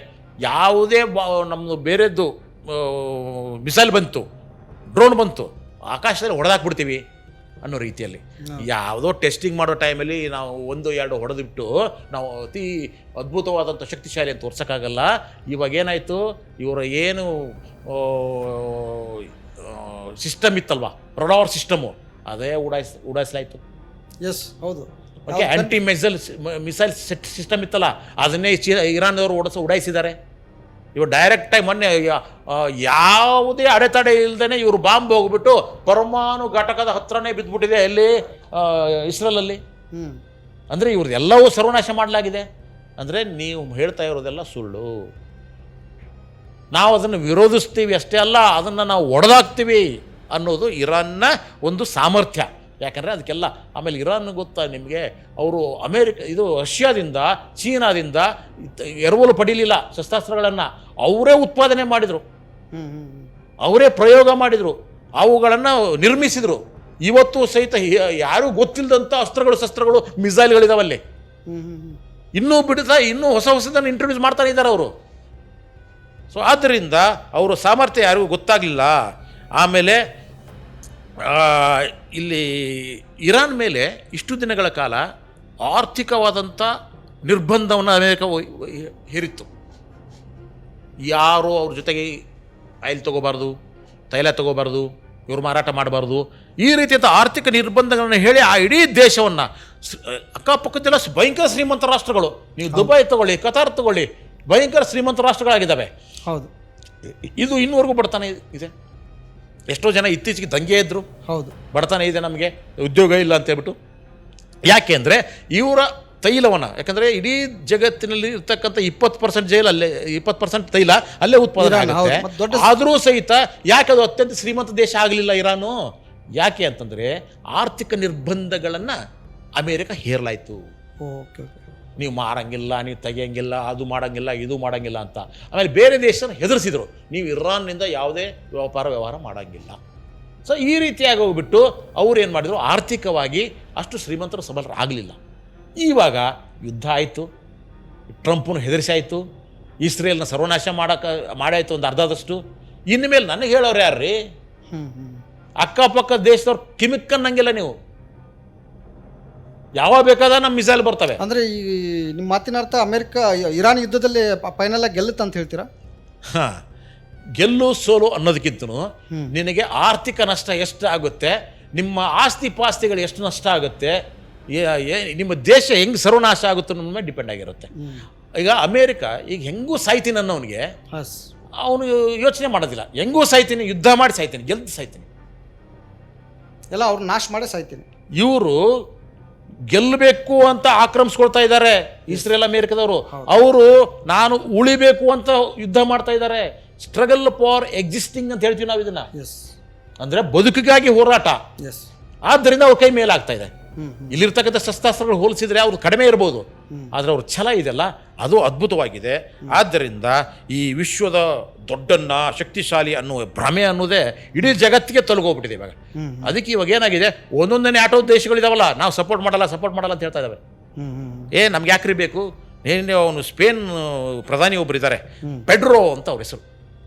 ಯಾವುದೇ ನಮ್ಮದು ಬೇರೆದ್ದು ಮಿಸೈಲ್ ಬಂತು, ಡ್ರೋನ್ ಬಂತು, ಆಕಾಶದಲ್ಲಿ ಹೊಡೆದಾಕ್ಬಿಡ್ತೀವಿ ಅನ್ನೋ ರೀತಿಯಲ್ಲಿ. ಯಾವುದೋ ಟೆಸ್ಟಿಂಗ್ ಮಾಡೋ ಟೈಮಲ್ಲಿ ನಾವು 1-2 ಹೊಡೆದ್ಬಿಟ್ಟು ನಾವು ಅತಿ ಅದ್ಭುತವಾದಂಥ ಶಕ್ತಿಶಾಲಿ ಅಂತ ತೋರ್ಸೋಕ್ಕಾಗಲ್ಲ. ಇವಾಗ ಏನಾಯಿತು, ಇವರ ಏನು ಸಿಸ್ಟಮ್ ಇತ್ತಲ್ವಾ, ರಡಾರ್ ಸಿಸ್ಟಮು, ಅದೇ ಉಡಾಯಿಸಲಾಯಿತು. ಎಸ್, ಹೌದು. ಓಕೆ, ಆ್ಯಂಟಿ ಮಿಸೈಲ್ ಸಿಸ್ಟಮ್ ಇತ್ತಲ್ಲ, ಅದನ್ನೇ ಇರಾನ್ದವರು ಉಡಾಯಿಸಿದ್ದಾರೆ. ಇವರು ಡೈರೆಕ್ಟಾಗಿ ಮೊನ್ನೆ ಯಾವುದೇ ಅಡೆತಡೆ ಇಲ್ಲದೇ ಇವರು ಬಾಂಬ್ ಹೋಗ್ಬಿಟ್ಟು ಪರಮಾಣು ಘಟಕದ ಹತ್ರನೇ ಬಿದ್ದುಬಿಟ್ಟಿದೆ. ಎಲ್ಲಿ? ಇಸ್ರೇಲಲ್ಲಿ. ಅಂದರೆ ಇವ್ರದ್ದೆಲ್ಲವೂ ಸರ್ವನಾಶ ಮಾಡಲಾಗಿದೆ. ಅಂದರೆ ನೀವು ಹೇಳ್ತಾ ಇರೋದೆಲ್ಲ ಸುಳ್ಳು. ನಾವು ಅದನ್ನು ವಿರೋಧಿಸ್ತೀವಿ ಅಷ್ಟೇ ಅಲ್ಲ, ಅದನ್ನು ನಾವು ಒಡೆದಾಕ್ತೀವಿ ಅನ್ನೋದು ಇರಾನ್ನ ಒಂದು ಸಾಮರ್ಥ್ಯ. ಯಾಕಂದರೆ ಅದಕ್ಕೆಲ್ಲ ಆಮೇಲೆ ಇರಾನ್ ಗೊತ್ತಾ ನಿಮಗೆ, ಅವರು ರಷ್ಯಾದಿಂದ, ಚೀನಾದಿಂದ ಎರವಲು ಪಡೀಲಿಲ್ಲ ಶಸ್ತ್ರಾಸ್ತ್ರಗಳನ್ನು. ಅವರೇ ಉತ್ಪಾದನೆ ಮಾಡಿದರು, ಅವರೇ ಪ್ರಯೋಗ ಮಾಡಿದರು, ಅವುಗಳನ್ನು ನಿರ್ಮಿಸಿದರು. ಇವತ್ತು ಸಹಿತ ಯಾರೂ ಗೊತ್ತಿಲ್ಲದಂಥ ಶಸ್ತ್ರಗಳು ಮಿಸೈಲ್ಗಳಿದಾವಲ್ಲಿ. ಇನ್ನೂ ಹೊಸದನ್ನು ಇಂಟ್ರೊಡ್ಯೂಸ್ ಮಾಡ್ತಾನೆ ಇದ್ದಾರೆ ಅವರು. ಸೊ ಆದ್ದರಿಂದ ಅವರ ಸಾಮರ್ಥ್ಯ ಯಾರಿಗೂ ಗೊತ್ತಾಗಲಿಲ್ಲ. ಆಮೇಲೆ ಇಲ್ಲಿ ಇರಾನ್ ಮೇಲೆ ಇಷ್ಟು ದಿನಗಳ ಕಾಲ ಆರ್ಥಿಕವಾದಂಥ ನಿರ್ಬಂಧವನ್ನು ಅಮೇರಿಕ ಹೇರಿತ್ತು. ಯಾರು ಅವ್ರ ಜೊತೆಗೆ ಆಯಿಲ್ ತೊಗೋಬಾರ್ದು, ತೈಲ ತೊಗೋಬಾರ್ದು, ಇವರು ಮಾರಾಟ ಮಾಡಬಾರ್ದು, ಈ ರೀತಿಯಾದ ಆರ್ಥಿಕ ನಿರ್ಬಂಧಗಳನ್ನು ಹೇಳಿ ಆ ಇಡೀ ದೇಶವನ್ನು, ಅಕ್ಕಪಕ್ಕದೆಲ್ಲ ಭಯಂಕರ ಶ್ರೀಮಂತ ರಾಷ್ಟ್ರಗಳು, ನೀವು ದುಬೈ ತಗೊಳ್ಳಿ, ಕತಾರ್ ತಗೊಳ್ಳಿ, ಭಯಂಕರ ಶ್ರೀಮಂತ ರಾಷ್ಟ್ರಗಳಾಗಿದ್ದಾವೆ. ಹೌದು. ಇದು ಇನ್ನೂವರೆಗೂ ಬಡತನ ಇದೆ. ಎಷ್ಟೋ ಜನ ಇತ್ತೀಚೆಗೆ ದಂಗೆ ಇದ್ದರು, ಹೌದು, ಬಡತನ ಇದೆ, ನಮಗೆ ಉದ್ಯೋಗ ಇಲ್ಲ ಅಂತ ಹೇಳ್ಬಿಟ್ಟು. ಯಾಕೆ ಅಂದರೆ ಇವರ ತೈಲವನ್ನು, ಯಾಕಂದರೆ ಇಡೀ ಜಗತ್ತಿನಲ್ಲಿ ಇರ್ತಕ್ಕಂಥ 20% ಜೈಲು ಅಲ್ಲೇ, 20% ತೈಲ ಅಲ್ಲೇ ಉತ್ಪಾದನೆ ಆಗುತ್ತೆ. ಆದರೂ ಸಹಿತ ಯಾಕೆ ಅದು ಅತ್ಯಂತ ಶ್ರೀಮಂತ ದೇಶ ಆಗಲಿಲ್ಲ ಇರಾನು? ಯಾಕೆ ಅಂತಂದರೆ ಆರ್ಥಿಕ ನಿರ್ಬಂಧಗಳನ್ನು ಅಮೇರಿಕ ಹೇರಲಾಯಿತು. ಓಕೆ, ನೀವು ಮಾರಂಗಿಲ್ಲ, ನೀವು ತೆಗಿಯಂಗಿಲ್ಲ, ಅದು ಮಾಡೋಂಗಿಲ್ಲ, ಇದು ಮಾಡೋಂಗಿಲ್ಲ ಅಂತ. ಆಮೇಲೆ ಬೇರೆ ದೇಶನ ಹೆದರಿಸಿದ್ರು, ನೀವು ಇರಾನ್ನಿಂದ ಯಾವುದೇ ವ್ಯವಹಾರ ಮಾಡೋಂಗಿಲ್ಲ. ಸೊ ಈ ರೀತಿಯಾಗಿ ಹೋಗ್ಬಿಟ್ಟು ಅವ್ರು ಏನು ಮಾಡಿದರು, ಆರ್ಥಿಕವಾಗಿ ಅಷ್ಟು ಶ್ರೀಮಂತರು ಸಬಲರು ಆಗಲಿಲ್ಲ. ಇವಾಗ ಯುದ್ಧ ಆಯಿತು, ಟ್ರಂಪನ್ನು ಹೆದರಿಸಾಯಿತು, ಇಸ್ರೇಲ್ನ ಸರ್ವನಾಶ ಮಾಡಾಯಿತು ಒಂದು ಅರ್ಧದಷ್ಟು. ಇನ್ಮೇಲೆ ನನಗೆ ಹೇಳೋರು ಯಾರ್ರೀ? ಅಕ್ಕಪಕ್ಕ ದೇಶದವ್ರು ಕಿಮಿಕ್ಕನ್ನಂಗಿಲ್ಲ. ನೀವು ಯಾವಾಗ ಬೇಕಾದ ನಮ್ಮ ಮಿಸೈಲ್ ಬರ್ತವೆ. ಅಂದರೆ ಈ ನಿಮ್ಮ ಮಾತಿನ ಅರ್ಥ ಅಮೆರಿಕ ಇರಾನ್ ಯುದ್ಧದಲ್ಲಿ ಫೈನಲ್ ಆಗಿ ಗೆಲ್ಲುತ್ತೆ ಅಂತ ಹೇಳ್ತೀರಾ? ಹಾಂ, ಗೆಲ್ಲು ಸೋಲು ಅನ್ನೋದಕ್ಕಿಂತನೂ ನಿನಗೆ ಆರ್ಥಿಕ ನಷ್ಟ ಎಷ್ಟು ಆಗುತ್ತೆ, ನಿಮ್ಮ ಆಸ್ತಿ ಪಾಸ್ತಿಗಳು ಎಷ್ಟು ನಷ್ಟ ಆಗುತ್ತೆ, ನಿಮ್ಮ ದೇಶ ಹೆಂಗೆ ಸರ್ವನಾಶ ಆಗುತ್ತೆ ಅನ್ನೋದ್ರ ಮೇಲೆ ಡಿಪೆಂಡ್ ಆಗಿರುತ್ತೆ. ಈಗ ಅಮೇರಿಕ ಈಗ ಹೆಂಗೂ ಸಾಯ್ತೀನಿ ಅನ್ನೋನಿಗೆ ಅವನು ಯೋಚನೆ ಮಾಡೋದಿಲ್ಲ. ಹೆಂಗೂ ಸಾಯ್ತೀನಿ, ಯುದ್ಧ ಮಾಡಿ ಸಾಯ್ತೀನಿ, ಗೆಲ್ದು ಸಾಯ್ತೀನಿ, ಎಲ್ಲ ಅವ್ರು ನಾಶ ಮಾಡಿ ಸಾಯ್ತೀನಿ. ಇವರು ಗೆಲ್ಲಬೇಕು ಅಂತ ಆಕ್ರಮಿಸ್ಕೊಳ್ತಾ ಇದ್ದಾರೆ ಇಸ್ರೇಲ್ ಅಮೇರಿಕದವರು. ಅವರು ನಾನು ಉಳಿಬೇಕು ಅಂತ ಯುದ್ಧ ಮಾಡ್ತಾ ಇದ್ದಾರೆ. ಸ್ಟ್ರಗಲ್ ಫಾರ್ ಎಕ್ಸಿಸ್ಟಿಂಗ್ ಅಂತ ಹೇಳ್ತೀವಿ ನಾವು ಇದನ್ನ. ಅಂದರೆ ಬದುಕಿಗಾಗಿ ಹೋರಾಟ. ಆದ್ದರಿಂದ ಅವ್ರ ಕೈ ಮೇಲಾಗ್ತಾ ಇದೆ. ಇಲ್ಲಿರ್ತಕ್ಕಂಥ ಶಸ್ತ್ರಾಸ್ತ್ರಗಳು ಹೋಲಿಸಿದ್ರೆ ಅವ್ರು ಕಡಿಮೆ ಇರ್ಬೋದು, ಆದರೆ ಅವ್ರ ಛಲ ಇದೆಯಲ್ಲ ಅದು ಅದ್ಭುತವಾಗಿದೆ. ಆದ್ದರಿಂದ ಈ ವಿಶ್ವದ ದೊಡ್ಡನ್ನ ಶಕ್ತಿಶಾಲಿ ಅನ್ನುವ ಭ್ರಮೆ ಅನ್ನೋದೇ ಇಡೀ ಜಗತ್ತಿಗೆ ತೊಲಗೋಗ್ಬಿಟ್ಟಿದೆ ಇವಾಗ. ಅದಕ್ಕೆ ಇವಾಗ ಏನಾಗಿದೆ, ಒಂದೊಂದನೇ ಆಟೋ ದೇಶಗಳಿದಾವಲ್ಲ, ನಾವು ಸಪೋರ್ಟ್ ಮಾಡಲ್ಲ ಅಂತ ಹೇಳ್ತಾ ಇದ್ದಾವೆ. ನಮ್ಗೆ ಯಾಕ್ರಿ ಬೇಕು? ಅವನು ಸ್ಪೇನ್ ಪ್ರಧಾನಿ ಒಬ್ಬರು ಇದ್ದಾರೆ, ಪೆಡ್ರೋ ಅಂತ ಅವ್ರ ಹೆಸರು.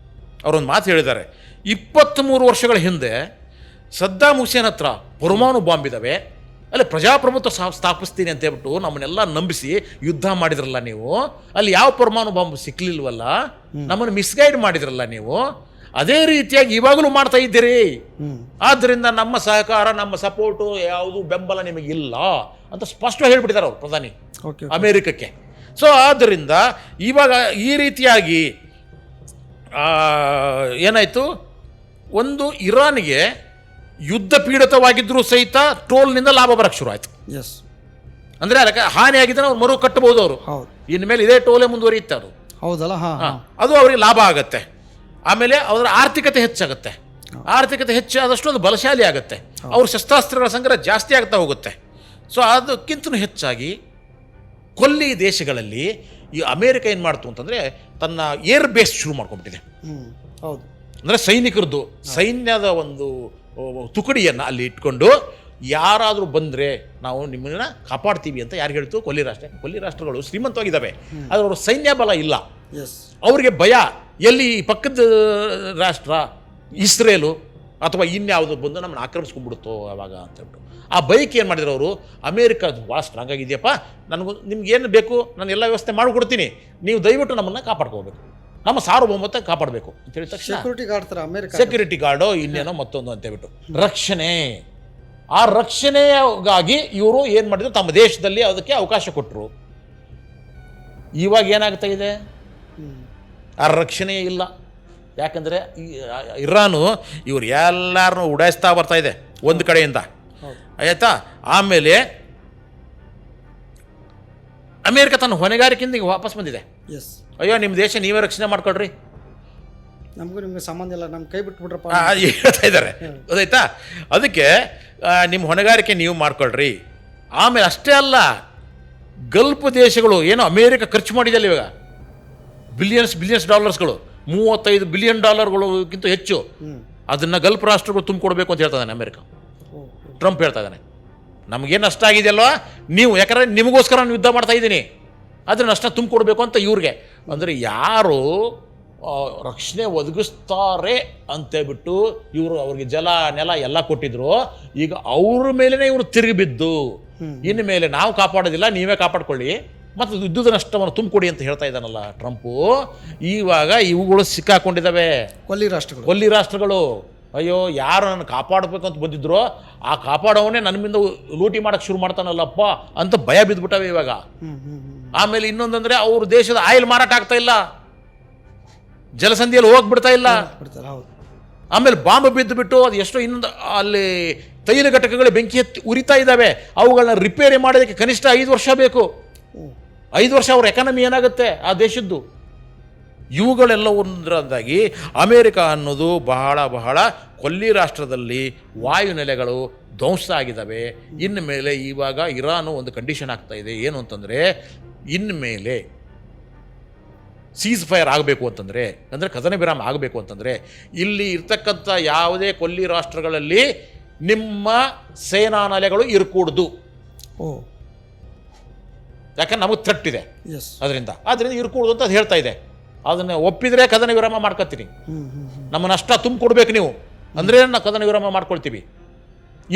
ಅವರೊಂದು ಮಾತು ಹೇಳಿದ್ದಾರೆ, 23 ವರ್ಷಗಳ ಹಿಂದೆ ಸದ್ದಾಮ್ ಹುಸೇನ್ ಹತ್ರ ಪರಮಾಣು ಬಾಂಬ್ ಇದ್ದಾವೆ, ಅಲ್ಲಿ ಪ್ರಜಾಪ್ರಭುತ್ವ ಸ್ಥಾಪಿಸ್ತೀನಿ ಅಂತ ಹೇಳ್ಬಿಟ್ಟು ನಮ್ಮನ್ನೆಲ್ಲ ನಂಬಿಸಿ ಯುದ್ಧ ಮಾಡಿದ್ರಲ್ಲ ನೀವು, ಅಲ್ಲಿ ಯಾವ ಪರಮಾಣು ಬಾಂಬ್ ಸಿಕ್ಲಿಲ್ವಲ್ಲ, ನಮ್ಮನ್ನು ಮಿಸ್ಗೈಡ್ ಮಾಡಿದ್ರಲ್ಲ ನೀವು, ಅದೇ ರೀತಿಯಾಗಿ ಇವಾಗಲೂ ಮಾಡ್ತಾ ಇದ್ದೀರಿ. ಆದ್ದರಿಂದ ನಮ್ಮ ಸಹಕಾರ, ನಮ್ಮ ಸಪೋರ್ಟು, ಯಾವುದು ಬೆಂಬಲ ನಿಮಗಿಲ್ಲ ಅಂತ ಸ್ಪಷ್ಟವಾಗಿ ಹೇಳ್ಬಿಟ್ಟಿದ್ದಾರೆ ಅವರು ಪ್ರಧಾನಿ ಅಮೇರಿಕಕ್ಕೆ. ಸೊ ಆದ್ದರಿಂದ ಇವಾಗ ಈ ರೀತಿಯಾಗಿ ಏನಾಯಿತು, ಒಂದು ಇರಾನ್ಗೆ ಯುದ್ಧ ಪೀಡಿತವಾಗಿದ್ದರೂ ಸಹಿತ ಟೋಲ್ನಿಂದ ಲಾಭ ಬರಕ್ಕೆ ಶುರು ಆಯಿತು. ಅಂದರೆ ಅದಕ್ಕೆ ಹಾನಿ ಆಗಿದ್ರೆ ಅವ್ರು ಮರು ಕಟ್ಟಬಹುದು. ಅವರು ಇನ್ಮೇಲೆ ಇದೇ ಟೋಲೇ ಮುಂದುವರಿಯುತ್ತೆ. ಅದು ಹೌದಲ್ಲ, ಅದು ಅವರಿಗೆ ಲಾಭ ಆಗುತ್ತೆ. ಆಮೇಲೆ ಅವರ ಆರ್ಥಿಕತೆ ಹೆಚ್ಚಾಗುತ್ತೆ. ಆರ್ಥಿಕತೆ ಹೆಚ್ಚಾದಷ್ಟು ಅದು ಬಲಶಾಲಿ ಆಗುತ್ತೆ. ಅವ್ರ ಶಸ್ತ್ರಾಸ್ತ್ರಗಳ ಸಂಗ್ರಹ ಜಾಸ್ತಿ ಆಗ್ತಾ ಹೋಗುತ್ತೆ. ಸೊ ಅದಕ್ಕಿಂತ ಹೆಚ್ಚಾಗಿ ಕೊಲ್ಲಿ ದೇಶಗಳಲ್ಲಿ ಈ ಅಮೇರಿಕ ಏನು ಮಾಡ್ತು ಅಂತಂದರೆ ತನ್ನ ಏರ್ ಬೇಸ್ ಶುರು ಮಾಡ್ಕೊಂಡ್ಬಿಟ್ಟಿದೆ. ಹೌದು, ಅಂದರೆ ಸೈನ್ಯದ ಒಂದು ತುಕಡಿಯನ್ನು ಅಲ್ಲಿ ಇಟ್ಕೊಂಡು ಯಾರಾದರೂ ಬಂದರೆ ನಾವು ನಿಮ್ಮನ್ನ ಕಾಪಾಡ್ತೀವಿ ಅಂತ ಯಾರು ಹೇಳ್ತು? ಕೊಲ್ಲಿ ರಾಷ್ಟ್ರಗಳು ಶ್ರೀಮಂತವಾಗಿದ್ದಾವೆ, ಆದರೆ ಅವ್ರ ಸೈನ್ಯ ಬಲ ಇಲ್ಲ. ಅವ್ರಿಗೆ ಭಯ, ಎಲ್ಲಿ ಪಕ್ಕದ ರಾಷ್ಟ್ರ ಇಸ್ರೇಲು ಅಥವಾ ಇನ್ಯಾವುದು ಬಂದು ನಮ್ಮನ್ನು ಆಕ್ರಮಿಸ್ಕೊಂಡ್ಬಿಡುತ್ತೋ ಅವಾಗ ಅಂತ ಹೇಳ್ಬಿಟ್ಟು ಆ ಬೈಕ್ ಏನು ಮಾಡಿದ್ರು ಅವರು, ಅಮೇರಿಕ ಭಾಳ ಸ್ಟ್ರಾಂಗ್ ಆಗಿದೆಯಪ್ಪ, ನಿಮ್ಗೇನು ಬೇಕು ನಾನು ಎಲ್ಲ ವ್ಯವಸ್ಥೆ ಮಾಡಿಕೊಡ್ತೀನಿ, ನೀವು ದಯವಿಟ್ಟು ನಮ್ಮನ್ನು ಕಾಪಾಡ್ಕೋಬೇಕು, ನಮ್ಮ ಸಾರ್ವಭೌಮತೆ ಕಾಪಾಡಬೇಕು ಅಂತ ಹೇಳಿದ ತಕ್ಷಣ ಸೆಕ್ಯೂರಿಟಿ ಗಾರ್ಡು ಇನ್ನೇನೋ ಮತ್ತೊಂದು ಅಂತ ಹೇಳ್ಬಿಟ್ಟು ರಕ್ಷಣೆ. ಆ ರಕ್ಷಣೆಗಾಗಿ ಇವರು ಏನು ಮಾಡಿದ್ರು, ತಮ್ಮ ದೇಶದಲ್ಲಿ ಅದಕ್ಕೆ ಅವಕಾಶ ಕೊಟ್ಟರು. ಇವಾಗ ಏನಾಗ್ತಾ ಇದೆ, ಆ ರಕ್ಷಣೆ ಇಲ್ಲ. ಯಾಕಂದರೆ ಇರಾನು ಇವರು ಎಲ್ಲರನ್ನೂ ಉಡಾಯಿಸ್ತಾ ಬರ್ತಾ ಇದೆ ಒಂದು ಕಡೆಯಿಂದ, ಆಯಿತಾ. ಆಮೇಲೆ ಅಮೇರಿಕ ತನ್ನ ಹೊಣೆಗಾರಿಕೆಯಿಂದ ಈಗ ವಾಪಸ್ ಬಂದಿದೆ. ಅಯ್ಯೋ ನಿಮ್ಮ ದೇಶ ನೀವೇ ರಕ್ಷಣೆ ಮಾಡ್ಕೊಳ್ರಿ, ನಮಗೂ ನಿಮ್ಗೆ ಸಂಬಂಧ ಇಲ್ಲ, ನಮ್ಮ ಕೈ ಬಿಟ್ಬಿಟ್ರಪ್ಪ ಹೇಳ್ತಾ ಇದ್ದಾರೆ. ಗೊತ್ತಾಯ್ತಾ? ಅದಕ್ಕೆ ನಿಮ್ಮ ಹೊಣೆಗಾರಿಕೆ ನೀವು ಮಾಡ್ಕೊಳ್ರಿ. ಆಮೇಲೆ ಅಷ್ಟೇ ಅಲ್ಲ, ಗಲ್ಫ್ ದೇಶಗಳು ಏನೋ ಅಮೇರಿಕ ಖರ್ಚು ಮಾಡಿದಲ್ಲ ಇವಾಗ ಬಿಲಿಯನ್ಸ್ ಡಾಲರ್ಸ್ಗಳು, $35 ಬಿಲಿಯನ್ ಹೆಚ್ಚು, ಅದನ್ನು ಗಲ್ಫ್ ರಾಷ್ಟ್ರಗಳು ತುಂಬಿಕೊಡ್ಬೇಕು ಅಂತ ಹೇಳ್ತಾ ಇದ್ದಾನೆ ಅಮೇರಿಕ. ಟ್ರಂಪ್ ಹೇಳ್ತಾ ಇದ್ದಾನೆ, ನಮಗೇನು ನಷ್ಟ ಆಗಿದೆಯಲ್ವ ನೀವು, ಯಾಕಂದರೆ ನಿಮಗೋಸ್ಕರ ನಾನು ಯುದ್ಧ ಮಾಡ್ತಾ ಇದ್ದೀನಿ, ಆದರೆ ನಷ್ಟ ತುಂಬಿಕೊಡ್ಬೇಕು ಅಂತ ಇವ್ರಿಗೆ. ಅಂದರೆ ಯಾರು ರಕ್ಷಣೆ ಒದಗಿಸ್ತಾರೆ ಅಂತೇಳ್ಬಿಟ್ಟು ಇವರು ಅವ್ರಿಗೆ ಜಲ ನೆಲ ಎಲ್ಲ ಕೊಟ್ಟಿದ್ರು, ಈಗ ಅವ್ರ ಮೇಲೇ ಇವರು ತಿರುಗಿಬಿದ್ದು ಇನ್ನು ಮೇಲೆ ನಾವು ಕಾಪಾಡೋದಿಲ್ಲ, ನೀವೇ ಕಾಪಾಡ್ಕೊಳ್ಳಿ, ಮತ್ತು ಯುದ್ಧದ ನಷ್ಟವನ್ನು ತುಂಬಿಕೊಡಿ ಅಂತ ಹೇಳ್ತಾ ಇದ್ದಾನಲ್ಲ ಟ್ರಂಪು. ಇವಾಗ ಇವುಗಳು ಸಿಕ್ಕಾಕೊಂಡಿದ್ದಾವೆ ಕೊಲ್ಲಿ ರಾಷ್ಟ್ರಗಳು. ಅಯ್ಯೋ, ಯಾರು ನನ್ನ ಕಾಪಾಡಬೇಕು ಅಂತ ಬಂದಿದ್ರು ಆ ಕಾಪಾಡೋವನೇ ನನ್ನಿಂದ ಲೂಟಿ ಮಾಡೋಕ್ಕೆ ಶುರು ಮಾಡ್ತಾನಲ್ಲಪ್ಪ ಅಂತ ಭಯ ಬಿದ್ದುಬಿಟ್ಟವೆ ಇವಾಗ. ಆಮೇಲೆ ಇನ್ನೊಂದಂದರೆ ಅವ್ರ ದೇಶದ ಆಯಿಲ್ ಮಾರಾಟ ಆಗ್ತಾ ಇಲ್ಲ, ಜಲಸಂಧಿಯಲ್ಲಿ ಹೋಗ್ಬಿಡ್ತಾ ಇಲ್ಲ. ಆಮೇಲೆ ಬಾಂಬ್ ಬಿದ್ದುಬಿಟ್ಟು ಅದು ಎಷ್ಟೋ ಇನ್ನೊಂದು ಅಲ್ಲಿ ತೈಲ ಘಟಕಗಳು ಬೆಂಕಿ ಹತ್ತಿ ಉರಿತಾ ಇದ್ದಾವೆ. ಅವುಗಳನ್ನ ರಿಪೇರಿ ಮಾಡೋದಕ್ಕೆ ಕನಿಷ್ಠ 5 ವರ್ಷ ಬೇಕು. 5 ವರ್ಷ ಅವ್ರ ಎಕಾನಮಿ ಏನಾಗುತ್ತೆ ಆ ದೇಶದ್ದು. ಇವುಗಳೆಲ್ಲ ಒಂದರಿಂದಾಗಿ ಅಮೇರಿಕ ಅನ್ನೋದು ಬಹಳ ಬಹಳ ಕೊಲ್ಲಿ ರಾಷ್ಟ್ರದಲ್ಲಿ ವಾಯುನೆಲೆಗಳು ಧ್ವಂಸ ಆಗಿದ್ದಾವೆ. ಇನ್ಮೇಲೆ ಇವಾಗ ಇರಾನು ಒಂದು ಕಂಡೀಷನ್ ಆಗ್ತಾ ಇದೆ, ಏನು ಅಂತಂದರೆ ಇನ್ಮೇಲೆ ಸೀಸ್ ಫೈರ್ ಆಗಬೇಕು ಅಂತಂದರೆ, ಅಂದರೆ ಕದನ ವಿರಾಮ ಆಗಬೇಕು ಅಂತಂದರೆ ಇಲ್ಲಿ ಇರ್ತಕ್ಕಂಥ ಯಾವುದೇ ಕೊಲ್ಲಿ ರಾಷ್ಟ್ರಗಳಲ್ಲಿ ನಿಮ್ಮ ಸೇನಾ ನೆಲೆಗಳು ಇರಕೂಡ್ದು. ಯಾಕಂದ್ರೆ ನಮಗೆ ಥ್ರೆಟ್ ಇದೆ ಅದರಿಂದ ಇರಕೂಡ್ದು ಅಂತ ಅದು ಹೇಳ್ತಾ ಇದೆ. ಅದನ್ನು ಒಪ್ಪಿದರೆ ಕದನ ವಿರಾಮ ಮಾಡ್ಕೊತೀನಿ, ನಮ್ಮ ನಷ್ಟ ತುಂಬಿಕೊಡ್ಬೇಕು ನೀವು ಅಂದರೆ ನಾವು ಕದನ ವಿರಾಮ ಮಾಡ್ಕೊಳ್ತೀವಿ.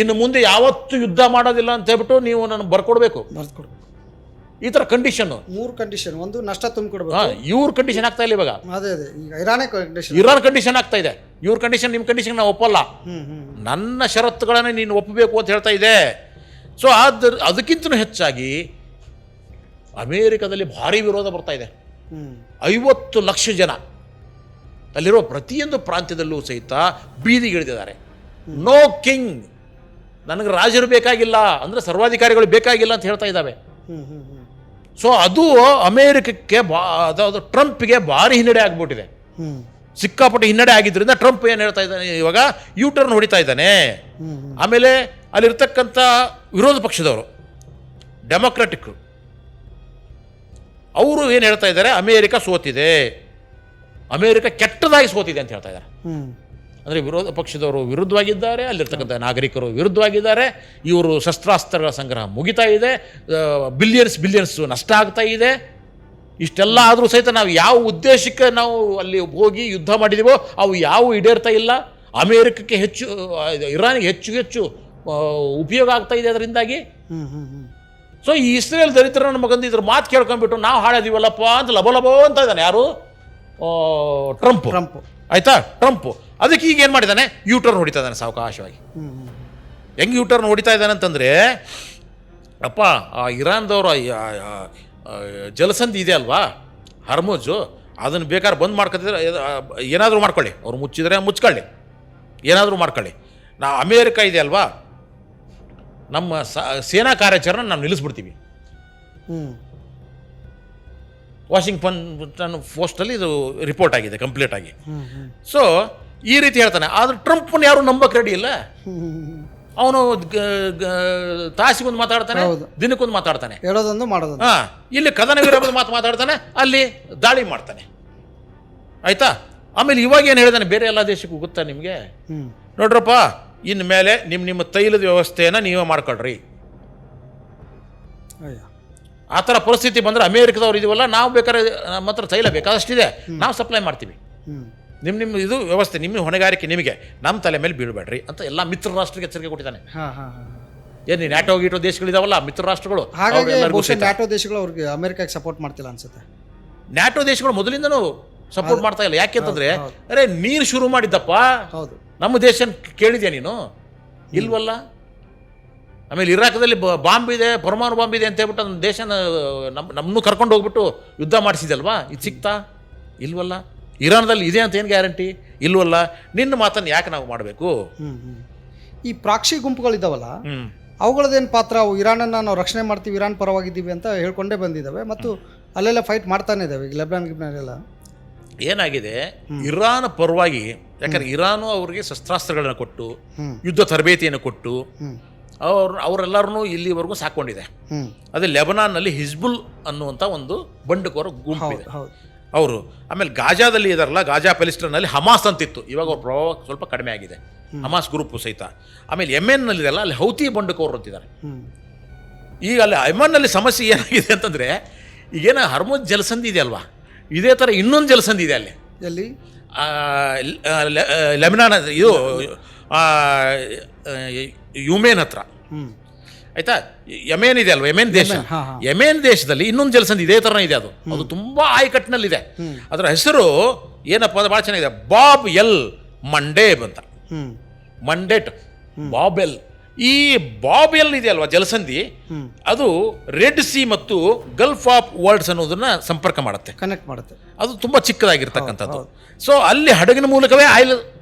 ಇನ್ನು ಮುಂದೆ ಯಾವತ್ತೂ ಯುದ್ಧ ಮಾಡೋದಿಲ್ಲ ಅಂತ ಹೇಳ್ಬಿಟ್ಟು ನೀವು ನನಗೆ ಬರ್ಕೊಡ್ಬೇಕು. ಈ ಥರ ಕಂಡೀಷನ್ನು 3 ಕಂಡೀಷನ್. ಒಂದು ನಷ್ಟ ತುಂಬಿಕೊಡ್ಬೇಕು. ಇವ್ರ ಕಂಡೀಷನ್ ಆಗ್ತಾ ಇಲ್ಲ ಇವಾಗ. ಅದೇ ಈಗ ಇರಾನ್ ಕಂಡೀಷನ್ ಆಗ್ತಾ ಇದೆ. ಇವ್ರ ಕಂಡೀಷನ್ ನಿಮ್ಮ ಕಂಡೀಷನ್ ನಾವು ಒಪ್ಪಲ್ಲ, ನನ್ನ ಷರತ್ತುಗಳನ್ನೇ ನೀನು ಒಪ್ಪಬೇಕು ಅಂತ ಹೇಳ್ತಾ ಇದೆ. ಸೊ ಅದಕ್ಕಿಂತ ಹೆಚ್ಚಾಗಿ ಅಮೇರಿಕದಲ್ಲಿ ಭಾರಿ ವಿರೋಧ ಬರ್ತಾ ಇದೆ. 50 ಲಕ್ಷ ಜನ ಅಲ್ಲಿರುವ ಪ್ರತಿಯೊಂದು ಪ್ರಾಂತ್ಯದಲ್ಲೂ ಸಹಿತ ಬೀದಿಗಿಳಿದಿದ್ದಾರೆ. ನೋ ಕಿಂಗ್, ನನಗೆ ರಾಜರು ಬೇಕಾಗಿಲ್ಲ ಅಂದರೆ ಸರ್ವಾಧಿಕಾರಿಗಳು ಬೇಕಾಗಿಲ್ಲ ಅಂತ ಹೇಳ್ತಾ ಇದ್ದಾವೆ. ಸೊ ಅದು ಅಮೇರಿಕಕ್ಕೆ ಅದಾವುದು ಟ್ರಂಪ್ಗೆ ಭಾರಿ ಹಿನ್ನಡೆ ಆಗಿಬಿಟ್ಟಿದೆ. ಸಿಕ್ಕಾಪಟ್ಟೆ ಹಿನ್ನಡೆ ಆಗಿದ್ದರಿಂದ ಟ್ರಂಪ್ ಏನು ಹೇಳ್ತಾ ಇದ್ದಾನೆ, ಇವಾಗ ಯೂ ಟರ್ನ್ ಹೊಡಿತಾ ಇದ್ದಾನೆ. ಆಮೇಲೆ ಅಲ್ಲಿರ್ತಕ್ಕಂಥ ವಿರೋಧ ಪಕ್ಷದವರು ಡೆಮೊಕ್ರೆಟಿಕ್ ಅವರು ಏನು ಹೇಳ್ತಾ ಇದ್ದಾರೆ, ಅಮೇರಿಕ ಸೋತಿದೆ, ಅಮೇರಿಕ ಕೆಟ್ಟದಾಗಿ ಸೋತಿದೆ ಅಂತ ಹೇಳ್ತಾ ಇದ್ದಾರೆ. ಅಂದರೆ ವಿರೋಧ ಪಕ್ಷದವರು ವಿರುದ್ಧವಾಗಿದ್ದಾರೆ, ಅಲ್ಲಿರ್ತಕ್ಕಂಥ ನಾಗರಿಕರು ವಿರುದ್ಧವಾಗಿದ್ದಾರೆ. ಇವರು ಶಸ್ತ್ರಾಸ್ತ್ರಗಳ ಸಂಗ್ರಹ ಮುಗಿತಾ ಇದೆ, ಬಿಲಿಯನ್ಸ್ ನಷ್ಟ ಆಗ್ತಾ ಇದೆ. ಇಷ್ಟೆಲ್ಲ ಆದರೂ ಸಹಿತ ನಾವು ಯಾವ ಉದ್ದೇಶಕ್ಕೆ ನಾವು ಅಲ್ಲಿ ಹೋಗಿ ಯುದ್ಧ ಮಾಡಿದೀವೋ ಅವು ಯಾವ ಈಡೇರ್ತಾ ಇಲ್ಲ. ಅಮೇರಿಕಕ್ಕೆ ಇರಾನಿಗೆ ಹೆಚ್ಚು ಉಪಯೋಗ ಆಗ್ತಾ ಇದೆ ಅದರಿಂದಾಗಿ. ಸೊ ಈ ಇಸ್ರೇಲ್ ದರಿದ್ರ ನಮಗಂದು ಇದ್ರ ಮಾತು ಕೇಳ್ಕೊಂಡ್ಬಿಟ್ಟು ನಾವು ಹಾಳಾದೀವಲ್ಲಪ್ಪ ಅಂತ ಲಬೋ ಅಂತ ಇದ್ದಾನೆ. ಯಾರು? ಟ್ರಂಪ್. ಆಯ್ತಾ, ಟ್ರಂಪ್. ಅದಕ್ಕೆ ಈಗ ಏನು ಮಾಡಿದ್ದಾನೆ, ಯೂ ಟರ್ನ್ ಹೊಡಿತಾ ಇದ್ದಾನೆ ಸಾವಕಾಶವಾಗಿ. ಹೆಂಗೆ ಯೂ ಟರ್ನ್ ಹೊಡಿತಾ ಇದ್ದಾನೆ ಅಂತಂದರೆ, ಅಪ್ಪ ಆ ಇರಾನ್ದವರು ಜಲಸಂಧಿ ಇದೆ ಅಲ್ವಾ ಹರ್ಮುಜು, ಅದನ್ನು ಬೇಕಾದ್ರೆ ಬಂದ್ ಮಾಡ್ಕೊತಿದ್ರೆ ಏನಾದರೂ ಮಾಡ್ಕೊಳ್ಳಿ, ಅವ್ರು ಮುಚ್ಚಿದ್ರೆ ಮುಚ್ಕೊಳ್ಳಿ, ಏನಾದರೂ ಮಾಡ್ಕೊಳ್ಳಿ. ಅಮೇರಿಕ ಇದೆ ಅಲ್ವಾ, ನಮ್ಮ ಸೇನಾ ಕಾರ್ಯಾಚರಣೆ ನಾವು ನಿಲ್ಲಿಸ್ಬಿಡ್ತೀವಿ. ವಾಷಿಂಗ್ಟನ್ ಪೋಸ್ಟಲ್ಲಿ ಇದು ರಿಪೋರ್ಟ್ ಆಗಿದೆ ಕಂಪ್ಲೀಟ್ ಆಗಿ. ಸೊ ಈ ರೀತಿ ಹೇಳ್ತಾನೆ. ಆದ್ರೆ ಟ್ರಂಪ್ನ ಯಾರು ನಂಬಕ್ಕೆ ರೆಡಿ ಇಲ್ಲ. ಅವನು ತಾಸಿಗೊಂದು ಮಾತಾಡ್ತಾನೆ, ದಿನಕ್ಕೊಂದು ಮಾತಾಡ್ತಾನೆ, ಹೇಳೋದೊಂದು ಮಾಡೋದು. ಇಲ್ಲಿ ಕದನ ವಿರಾಮದ ಮಾತಾಡ್ತಾನೆ, ಅಲ್ಲಿ ದಾಳಿ ಮಾಡ್ತಾನೆ. ಆಯ್ತಾ. ಆಮೇಲೆ ಇವಾಗ ಏನು ಹೇಳಿದಾನೆ ಬೇರೆ ಎಲ್ಲ ದೇಶಕ್ಕೂ ಗೊತ್ತಾ ನಿಮಗೆ, ನೋಡ್ರಪ್ಪ ಇನ್ನು ಮೇಲೆ ನಿಮ್ಮ ತೈಲದ ವ್ಯವಸ್ಥೆಯನ್ನು ನೀವೇ ಮಾಡ್ಕೊಳ್ರಿ. ಆ ಥರ ಪರಿಸ್ಥಿತಿ ಬಂದರೆ ಅಮೇರಿಕದವ್ರು ಇದೀವಲ್ಲ, ನಾವು ಬೇಕಾದ್ರೆ ನಮ್ಮ ಹತ್ರ ತೈಲ ಬೇಕಾದಷ್ಟಿದೆ, ನಾವು ಸಪ್ಲೈ ಮಾಡ್ತೀವಿ, ನಿಮ್ಮ ಇದು ವ್ಯವಸ್ಥೆ, ನಿಮ್ಮ ಹೊಣೆಗಾರಿಕೆ ನಿಮಗೆ, ನಮ್ಮ ತಲೆ ಮೇಲೆ ಬೀಳಬೇಡ್ರಿ ಅಂತ ಎಲ್ಲ ಮಿತ್ರ ರಾಷ್ಟ್ರಕ್ಕೆ ಎಚ್ಚರಿಕೆ ಕೊಟ್ಟಿದ್ದಾನೆ. ಏನು ನ್ಯಾಟೋ ಗೀಟೋ ದೇಶಗಳಿದಾವಲ್ಲ ಮಿತ್ರ ರಾಷ್ಟ್ರಗಳು, ನ್ಯಾಟೋ ದೇಶಗಳು ಅವ್ರಿಗೆ ಅಮೆರಿಕಕ್ಕೆ ಸಪೋರ್ಟ್ ಮಾಡ್ತಿಲ್ಲ ಅನ್ಸುತ್ತೆ. ನ್ಯಾಟೋ ದೇಶಗಳು ಮೊದಲಿಂದನೂ ಸಪೋರ್ಟ್ ಮಾಡ್ತಾ ಇಲ್ಲ. ಯಾಕೆಂತಂದ್ರೆ ಅರೆ ನೀನು ಶುರು ಮಾಡಿದ್ದಪ್ಪ, ನಮ್ಮ ದೇಶ ಕೇಳಿದ್ಯಾ ನೀನು? ಇಲ್ವಲ್ಲ. ಆಮೇಲೆ ಇರಾಕ್ದಲ್ಲಿ ಬಾಂಬ್ ಇದೆ, ಪರಮಾಣು ಬಾಂಬ್ ಇದೆ ಅಂತ ಹೇಳ್ಬಿಟ್ಟು ನಮ್ಮ ದೇಶನ ನಮ್ಮನ್ನು ಕರ್ಕೊಂಡು ಹೋಗ್ಬಿಟ್ಟು ಯುದ್ಧ ಮಾಡಿಸಿದಲ್ವಾ, ಇದು ಸಿಕ್ತಾ? ಇಲ್ವಲ್ಲ. ಇರಾನ್ದಲ್ಲಿ ಇದೆ ಅಂತ ಏನು ಗ್ಯಾರಂಟಿ? ಇಲ್ವಲ್ಲ. ನಿನ್ನ ಮಾತನ್ನು ಯಾಕೆ ನಾವು ಮಾಡಬೇಕು? ಈ ಪ್ರಾಕ್ಷಿ ಗುಂಪುಗಳಿದ್ದಾವಲ್ಲ, ಅವುಗಳದ್ದೇನು ಪಾತ್ರ? ಅವು ಇರಾನನ್ನು ನಾವು ರಕ್ಷಣೆ ಮಾಡ್ತೀವಿ, ಇರಾನ್ ಪರವಾಗಿದ್ದೀವಿ ಅಂತ ಹೇಳ್ಕೊಂಡೇ ಬಂದಿದ್ದಾವೆ ಮತ್ತು ಅಲ್ಲೆಲ್ಲ ಫೈಟ್ ಮಾಡ್ತಾನೆ ಇದ್ದಾವೆ. ಈಗ ಲೆಬನಾನ್ ಎಲ್ಲ ಏನಾಗಿದೆ, ಇರಾನ್ ಪರವಾಗಿ, ಯಾಕಂದ್ರೆ ಇರಾನು ಅವರಿಗೆ ಶಸ್ತ್ರಾಸ್ತ್ರಗಳನ್ನು ಕೊಟ್ಟು ಯುದ್ಧ ತರಬೇತಿಯನ್ನು ಕೊಟ್ಟು ಅವರೆಲ್ಲರನ್ನೂ ಇಲ್ಲಿವರೆಗೂ ಸಾಕೊಂಡಿದೆ. ಅದೇ ಲೆಬನಾನ್ನಲ್ಲಿ ಹಿಜ್ಬುಲ್ ಅನ್ನುವಂಥ ಒಂದು ಬಂಡುಕೋರ ಗುಂಪಿದೆ ಅವರು. ಆಮೇಲೆ ಗಾಜಾದಲ್ಲಿ ಇದಾರಲ್ಲ, ಗಾಜಾ ಪ್ಯಾಲೆಸ್ಟೈನ್ನಲ್ಲಿ ಹಮಾಸ್ ಅಂತಿತ್ತು, ಇವಾಗ ಅವ್ರ ಪ್ರಭಾವ ಸ್ವಲ್ಪ ಕಡಿಮೆ ಆಗಿದೆ, ಹಮಾಸ್ ಗ್ರೂಪು ಸಹಿತ. ಆಮೇಲೆ ಯೆಮೆನ್ನಲ್ಲಿದೆಯಲ್ಲ, ಅಲ್ಲಿ ಹೌತಿ ಬಂಡುಕೋರು ಅಂತಿದ್ದಾರೆ. ಈಗ ಅಲ್ಲಿ ಯೆಮೆನ್ನಲ್ಲಿ ಸಮಸ್ಯೆ ಏನಾಗಿದೆ ಅಂತಂದರೆ, ಈಗೇನು ಹರ್ಮುಜ್ ಜಲಸಂಧಿ ಇದೆ ಅಲ್ವಾ, ಇದೇ ಥರ ಇನ್ನೊಂದು ಜಲಸಂಧಿ ಇದೆ ಅಲ್ಲಿ, ಎಲ್ಲಿ ಲೆಬನಾನ್, ಇದು ಯುಮೇನ್ ಹತ್ರ. ಆಯ್ತಾ, ಯೆಮೆನ್ ಇದೆ ಅಲ್ವಾ, ಯೆಮೆನ್ ದೇಶ. ಯೆಮೆನ್ ದೇಶದಲ್ಲಿ ಇನ್ನೊಂದು ಜಲಸಂಧಿ ಇದೇ ಥರನೇ ಇದೆ. ಅದು ತುಂಬ ಆಯಕಟ್ಟಿನಲ್ಲಿದೆ. ಅದರ ಹೆಸರು ಏನಪ್ಪ ಅಂದ್ರೆ ಭಾಳ ಚೆನ್ನಾಗಿದೆ, ಬಾಬ್ ಎಲ್ ಮಂಡೇಬ್ ಅಂತ. ಮಂಡೇಟ್ ಬಾಬೆಲ್. ಈ ಬಾಬೆಲ್ ಇದೆ ಅಲ್ವಾ ಜಲಸಂಧಿ, ಅದು ರೆಡ್ ಸಿ ಮತ್ತು ಗಲ್ಫ್ ಆಫ್ ವರ್ಲ್ಡ್ಸ್ ಅನ್ನೋದನ್ನ ಸಂಪರ್ಕ ಮಾಡುತ್ತೆ, ಕನೆಕ್ಟ್ ಮಾಡುತ್ತೆ. ಅದು ತುಂಬ ಚಿಕ್ಕದಾಗಿರ್ತಕ್ಕಂಥದ್ದು. ಸೊ ಅಲ್ಲಿ ಹಡಗಿನ ಮೂಲಕವೇ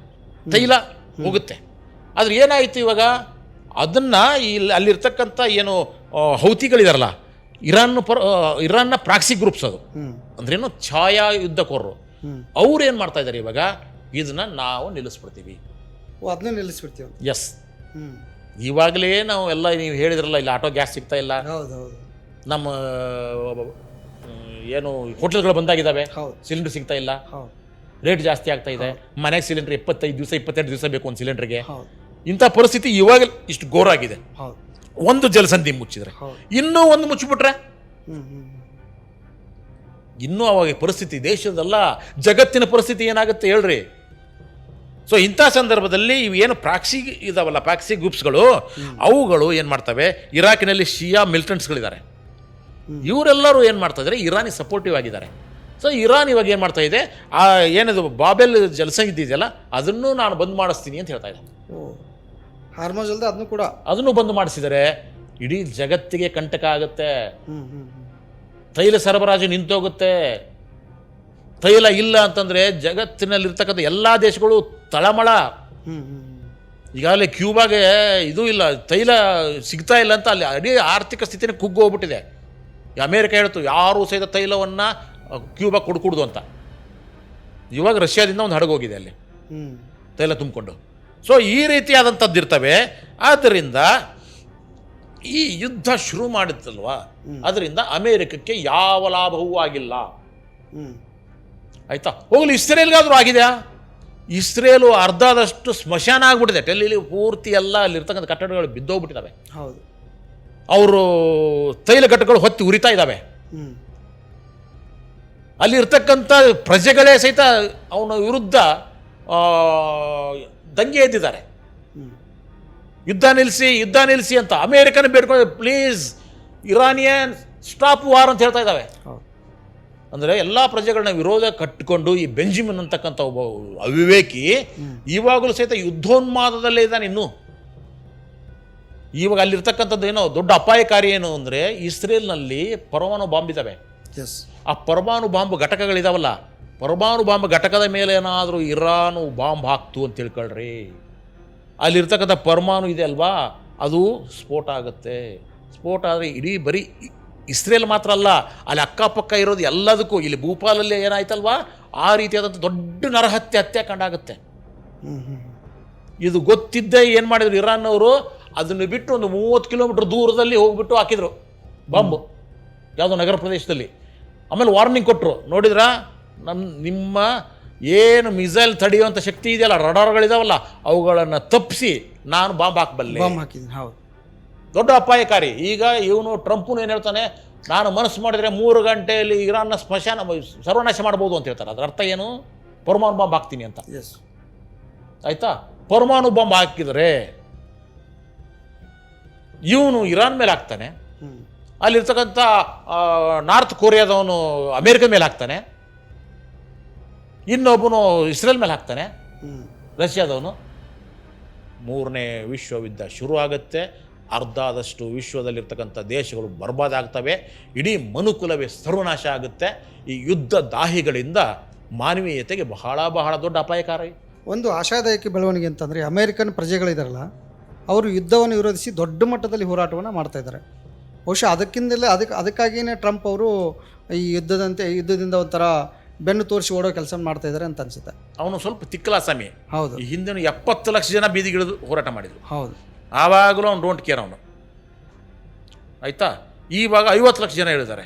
ತೈಲ ಹೋಗುತ್ತೆ. ಆದ್ರೆ ಏನಾಯಿತು, ಇವಾಗ ಅದನ್ನು ಅಲ್ಲಿರ್ತಕ್ಕಂಥ ಏನು ಹೌತಿಗಳಿದಾರಲ್ಲ, ಇರಾನ್ನ ಪ್ರಾಕ್ಸಿ ಗ್ರೂಪ್ಸ್ ಅದು ಅಂದ್ರೇನು ಛಾಯಾ ಯುದ್ಧಕೋರರು, ಅವ್ರು ಏನು ಮಾಡ್ತಾ ಇದ್ದಾರೆ ಇವಾಗ, ಇದನ್ನು ನಾವು ನಿಲ್ಲಿಸ್ಬಿಡ್ತೀವಿ. ಅದನ್ನ ನಿಲ್ಲಿಸ್ಬಿಡ್ತೀವಿ. ಎಸ್, ಇವಾಗಲೇ ನಾವು ಎಲ್ಲ ನೀವು ಹೇಳಿದ್ರಲ್ಲ, ಇಲ್ಲಿ ಆಟೋ ಗ್ಯಾಸ್ ಸಿಗ್ತಾ ಇಲ್ಲ, ನಮ್ಮ ಏನು ಹೋಟೆಲ್ಗಳು ಬಂದಾಗಿದ್ದಾವೆ, ಸಿಲಿಂಡರ್ ಸಿಗ್ತಾ ಇಲ್ಲ, ರೇಟ್ ಜಾಸ್ತಿ ಆಗ್ತಾ ಇದೆ, ಮನೆಗೆ ಸಿಲಿಂಡರ್ 25 ದಿವಸ 22 ದಿವಸ ಬೇಕು ಒಂದು ಸಿಲಿಂಡರ್ಗೆ. ಇಂಥ ಪರಿಸ್ಥಿತಿ ಇವಾಗ ಇಷ್ಟು ಘೋರಾಗಿದೆ. ಒಂದು ಜಲಸಂಧಿ ಮುಚ್ಚಿದ್ರೆ, ಇನ್ನೂ ಒಂದು ಮುಚ್ಚಿಬಿಟ್ರೆ ಇನ್ನೂ ಅವಾಗ ಪರಿಸ್ಥಿತಿ ದೇಶದಲ್ಲ ಜಗತ್ತಿನ ಪರಿಸ್ಥಿತಿ ಏನಾಗುತ್ತೆ ಹೇಳ್ರಿ. ಸೊ ಇಂಥ ಸಂದರ್ಭದಲ್ಲಿ ಇವೇನು ಪ್ರಾಕ್ಸಿ ಇದಾವಲ್ಲ, ಪ್ರಾಕ್ಸಿ ಗ್ರೂಪ್ಸ್ಗಳು, ಅವುಗಳು ಏನು ಮಾಡ್ತವೆ, ಇರಾಕಿನಲ್ಲಿ ಶಿಯಾ ಮಿಲಿಟೆಂಟ್ಸ್ಗಳಿದ್ದಾರೆ, ಇವರೆಲ್ಲರೂ ಏನು ಮಾಡ್ತಾ ಇದ್ದಾರೆ, ಇರಾನಿ ಸಪೋರ್ಟಿವ್ ಆಗಿದ್ದಾರೆ. ಸೊ ಇರಾನ್ ಇವಾಗ ಏನು ಮಾಡ್ತಾ ಇದೆ, ಆ ಏನದು ಬಾಬೆಲ್ ಜಲಸಂಧಿ ಇದೆಯಲ್ಲ ಅದನ್ನು ನಾನು ಬಂದ್ ಮಾಡಿಸ್ತೀನಿ ಅಂತ ಹೇಳ್ತಾ ಇದೆ. ಹಾರ್ಮೋಸ್ ಅಲ್ಲದೆ ಅದನ್ನು ಬಂದ್ ಮಾಡಿಸಿದರೆ ಇಡೀ ಜಗತ್ತಿಗೆ ಕಂಟಕ ಆಗುತ್ತೆ. ತೈಲ ಸರಬರಾಜು ನಿಂತೋಗುತ್ತೆ. ತೈಲ ಇಲ್ಲ ಅಂತಂದರೆ ಜಗತ್ತಿನಲ್ಲಿರ್ತಕ್ಕಂಥ ಎಲ್ಲ ದೇಶಗಳು ತಳಮಳ. ಈಗಾಗಲೇ ಕ್ಯೂಬಾಗೆ ಇದು ಇಲ್ಲ, ತೈಲ ಸಿಗ್ತಾ ಇಲ್ಲ ಅಂತ ಅಲ್ಲಿ ಅಡಿ ಆರ್ಥಿಕ ಸ್ಥಿತಿನೇ ಕುಗ್ಗು ಹೋಗ್ಬಿಟ್ಟಿದೆ. ಅಮೇರಿಕ ಹೇಳ್ತು ಯಾರೂ ಸಹಿತ ತೈಲವನ್ನು ಕ್ಯೂಬಾ ಕೊಡ್ಕೂಡ್ದು ಅಂತ. ಇವಾಗ ರಷ್ಯಾದಿಂದ ಒಂದು ಹಡಗೋಗಿದೆ ಅಲ್ಲಿ ತೈಲ ತುಂಬಿಕೊಂಡು. ಸೊ ಈ ರೀತಿಯಾದಂಥದ್ದು ಇರ್ತವೆ. ಆದ್ದರಿಂದ ಈ ಯುದ್ಧ ಶುರು ಮಾಡಿತ್ತಲ್ವಾ, ಅದರಿಂದ ಅಮೇರಿಕಕ್ಕೆ ಯಾವ ಲಾಭವೂ ಆಗಿಲ್ಲ. ಆಯ್ತಾ, ಹೋಗ್ಲಿ ಇಸ್ರೇಲ್ಗಾದರೂ ಆಗಿದೆಯಾ? ಇಸ್ರೇಲು ಅರ್ಧದಷ್ಟು ಸ್ಮಶಾನ ಆಗ್ಬಿಟ್ಟಿದೆ. ಡೆಲ್ಲಿಲಿ ಪೂರ್ತಿ ಎಲ್ಲ ಅಲ್ಲಿರ್ತಕ್ಕಂಥ ಕಟ್ಟಡಗಳು ಬಿದ್ದೋಗ್ಬಿಟ್ಟಿದ್ದಾವೆ. ಹೌದು, ಅವರು ತೈಲ ಘಟಕಗಳು ಹೊತ್ತಿ ಉರಿತಾ ಇದ್ದಾವೆ. ಅಲ್ಲಿರ್ತಕ್ಕಂಥ ಪ್ರಜೆಗಳೇ ಸಹಿತ ಅವನ ವಿರುದ್ಧ ದಂಗೆ ಎದ್ದಿದ್ದಾರೆ. ಯುದ್ಧ ನಿಲ್ಲಿಸಿ ಅಂತ ಅಮೇರಿಕನ ಬೇಡ್ಕೊಂಡು, ಪ್ಲೀಸ್ ಇರಾನಿಯನ್ ಸ್ಟಾಪ್ ವಾರ್ ಅಂತ ಹೇಳ್ತಾ ಇದ್ದಾವೆ. ಅಂದರೆ ಎಲ್ಲ ಪ್ರಜೆಗಳನ್ನ ವಿರೋಧ ಕಟ್ಟಿಕೊಂಡು ಈ ಬೆಂಜಿಮಿನ್ ಅಂತಕ್ಕಂಥ ಒಬ್ಬ ಅವಿವೇಕಿ ಇವಾಗಲೂ ಸಹಿತ ಯುದ್ಧೋನ್ಮಾದದಲ್ಲೇ ಇದ್ದಾನೆ. ಇನ್ನೂ ಇವಾಗ ಅಲ್ಲಿರ್ತಕ್ಕಂಥದ್ದು ಏನೋ ದೊಡ್ಡ ಅಪಾಯಕಾರಿ ಏನು ಅಂದರೆ, ಇಸ್ರೇಲ್ನಲ್ಲಿ ಪರಮಾಣು ಬಾಂಬ್ ಇದ್ದಾವೆ. ಆ ಪರಮಾಣು ಬಾಂಬ್ ಘಟಕಗಳಿದಾವಲ್ಲ, ಪರಮಾಣು ಬಾಂಬ್ ಘಟಕದ ಮೇಲೆ ಏನಾದರೂ ಇರಾನು ಬಾಂಬ್ ಹಾಕ್ತು ಅಂತ ತಿಳ್ಕೊಳ್ರಿ, ಅಲ್ಲಿರ್ತಕ್ಕಂಥ ಪರಮಾಣು ಇದೆ ಅಲ್ವಾ, ಅದು ಸ್ಫೋಟ ಆಗುತ್ತೆ. ಸ್ಫೋಟ ಆದರೆ ಇಡೀ ಬರೀ ಇಸ್ರೇಲ್ ಮಾತ್ರ ಅಲ್ಲ, ಅಲ್ಲಿ ಅಕ್ಕಪಕ್ಕ ಇರೋದು ಎಲ್ಲದಕ್ಕೂ, ಇಲ್ಲಿ ಭೂಪಾಲಲ್ಲಿ ಏನಾಯ್ತಲ್ವಾ ಆ ರೀತಿಯಾದಂಥ ದೊಡ್ಡ ನರಹತ್ಯೆ ಕಂಡಾಗುತ್ತೆ. ಇದು ಗೊತ್ತಿದ್ದೇ ಏನು ಮಾಡಿದ್ರು ಇರಾನ್ನವರು, ಅದನ್ನು ಬಿಟ್ಟು ಒಂದು 30 ಕಿಲೋಮೀಟರ್ ದೂರದಲ್ಲಿ ಹೋಗ್ಬಿಟ್ಟು ಹಾಕಿದ್ರು ಬಾಂಬು, ಯಾವುದೋ ನಗರ ಪ್ರದೇಶದಲ್ಲಿ. ಆಮೇಲೆ ವಾರ್ನಿಂಗ್ ಕೊಟ್ಟರು, ನೋಡಿದ್ರಾ ನಿಮ್ಮ ಏನು ಮಿಸೈಲ್ ತಡೆಯುವಂಥ ಶಕ್ತಿ ಇದೆಯಲ್ಲ, ರಡಾರ್ಗಳಿದಾವಲ್ಲ, ಅವುಗಳನ್ನು ತಪ್ಪಿಸಿ ನಾನು ಬಾಂಬ್ ಹಾಕಬಲ್ಲೆ. ದೊಡ್ಡ ಅಪಾಯಕಾರಿ. ಈಗ ಇವನು ಟ್ರಂಪ್ನು ಏನು ಹೇಳ್ತಾನೆ, ನಾನು ಮನಸ್ಸು ಮಾಡಿದರೆ 3 ಗಂಟೆಯಲ್ಲಿ ಇರಾನ್ನ ಸರ್ವನಾಶ ಮಾಡ್ಬೋದು ಅಂತ ಹೇಳ್ತಾರೆ. ಅದರ ಅರ್ಥ ಏನು? ಪರಮಾಣು ಬಾಂಬ್ ಹಾಕ್ತೀನಿ ಅಂತ. ಆಯಿತಾ, ಪರಮಾಣು ಬಾಂಬ್ ಹಾಕಿದರೆ ಇವನು ಇರಾನ್ ಮೇಲೆ ಹಾಕ್ತಾನೆ, ಅಲ್ಲಿರ್ತಕ್ಕಂಥ ನಾರ್ತ್ ಕೊರಿಯಾದವನು ಅಮೇರಿಕ ಮೇಲೆ ಹಾಕ್ತಾನೆ, ಇನ್ನೊಬ್ಬನು ಇಸ್ರೇಲ್ ಮೇಲೆ ಹಾಕ್ತಾನೆ, ರಷ್ಯಾದವನು. 3ನೇ ವಿಶ್ವಯುದ್ಧ ಶುರು ಆಗುತ್ತೆ. ಅರ್ಧದಷ್ಟು ವಿಶ್ವದಲ್ಲಿರ್ತಕ್ಕಂಥ ದೇಶಗಳು ಬರ್ಬಾದಾಗ್ತವೆ. ಇಡೀ ಮನುಕುಲವೇ ಸರ್ವನಾಶ ಆಗುತ್ತೆ. ಈ ಯುದ್ಧ ದಾಹಿಗಳಿಂದ ಮಾನವೀಯತೆಗೆ ಬಹಳ ಬಹಳ ದೊಡ್ಡ ಅಪಾಯಕಾರಿ. ಒಂದು ಆಶಾದಾಯಕ ಬೆಳವಣಿಗೆ ಅಂತಂದರೆ, ಅಮೇರಿಕನ್ ಪ್ರಜೆಗಳಿದಾರಲ್ಲ, ಅವರು ಯುದ್ಧವನ್ನು ವಿರೋಧಿಸಿ ದೊಡ್ಡ ಮಟ್ಟದಲ್ಲಿ ಹೋರಾಟವನ್ನು ಮಾಡ್ತಾ ಇದ್ದಾರೆ. ಬಹುಶಃ ಅದಕ್ಕಾಗಿಯೇ ಟ್ರಂಪ್ ಅವರು ಈ ಯುದ್ಧದಿಂದ ಒಂಥರ ಬೆನ್ನು ತೋರಿಸಿ ಓಡೋ ಕೆಲಸ ಮಾಡ್ತಾ ಇದ್ದಾರೆ ಅಂತ ಅನ್ಸುತ್ತೆ. ಅವನು ಸ್ವಲ್ಪ ತಿಕ್ಕಲಾಸಾಮಿ. ಹೌದು, ಈ ಹಿಂದೆ 70 ಲಕ್ಷ ಜನ ಬೀದಿಗಿಳಿದು ಹೋರಾಟ ಮಾಡಿದರು. ಹೌದು, ಆವಾಗಲೂ ಅವ್ನು ಡೋಂಟ್ ಕೇರ್ ಅವನು. ಆಯಿತಾ, ಇವಾಗ 50 ಲಕ್ಷ ಜನ ಹೇಳಿದ್ದಾರೆ.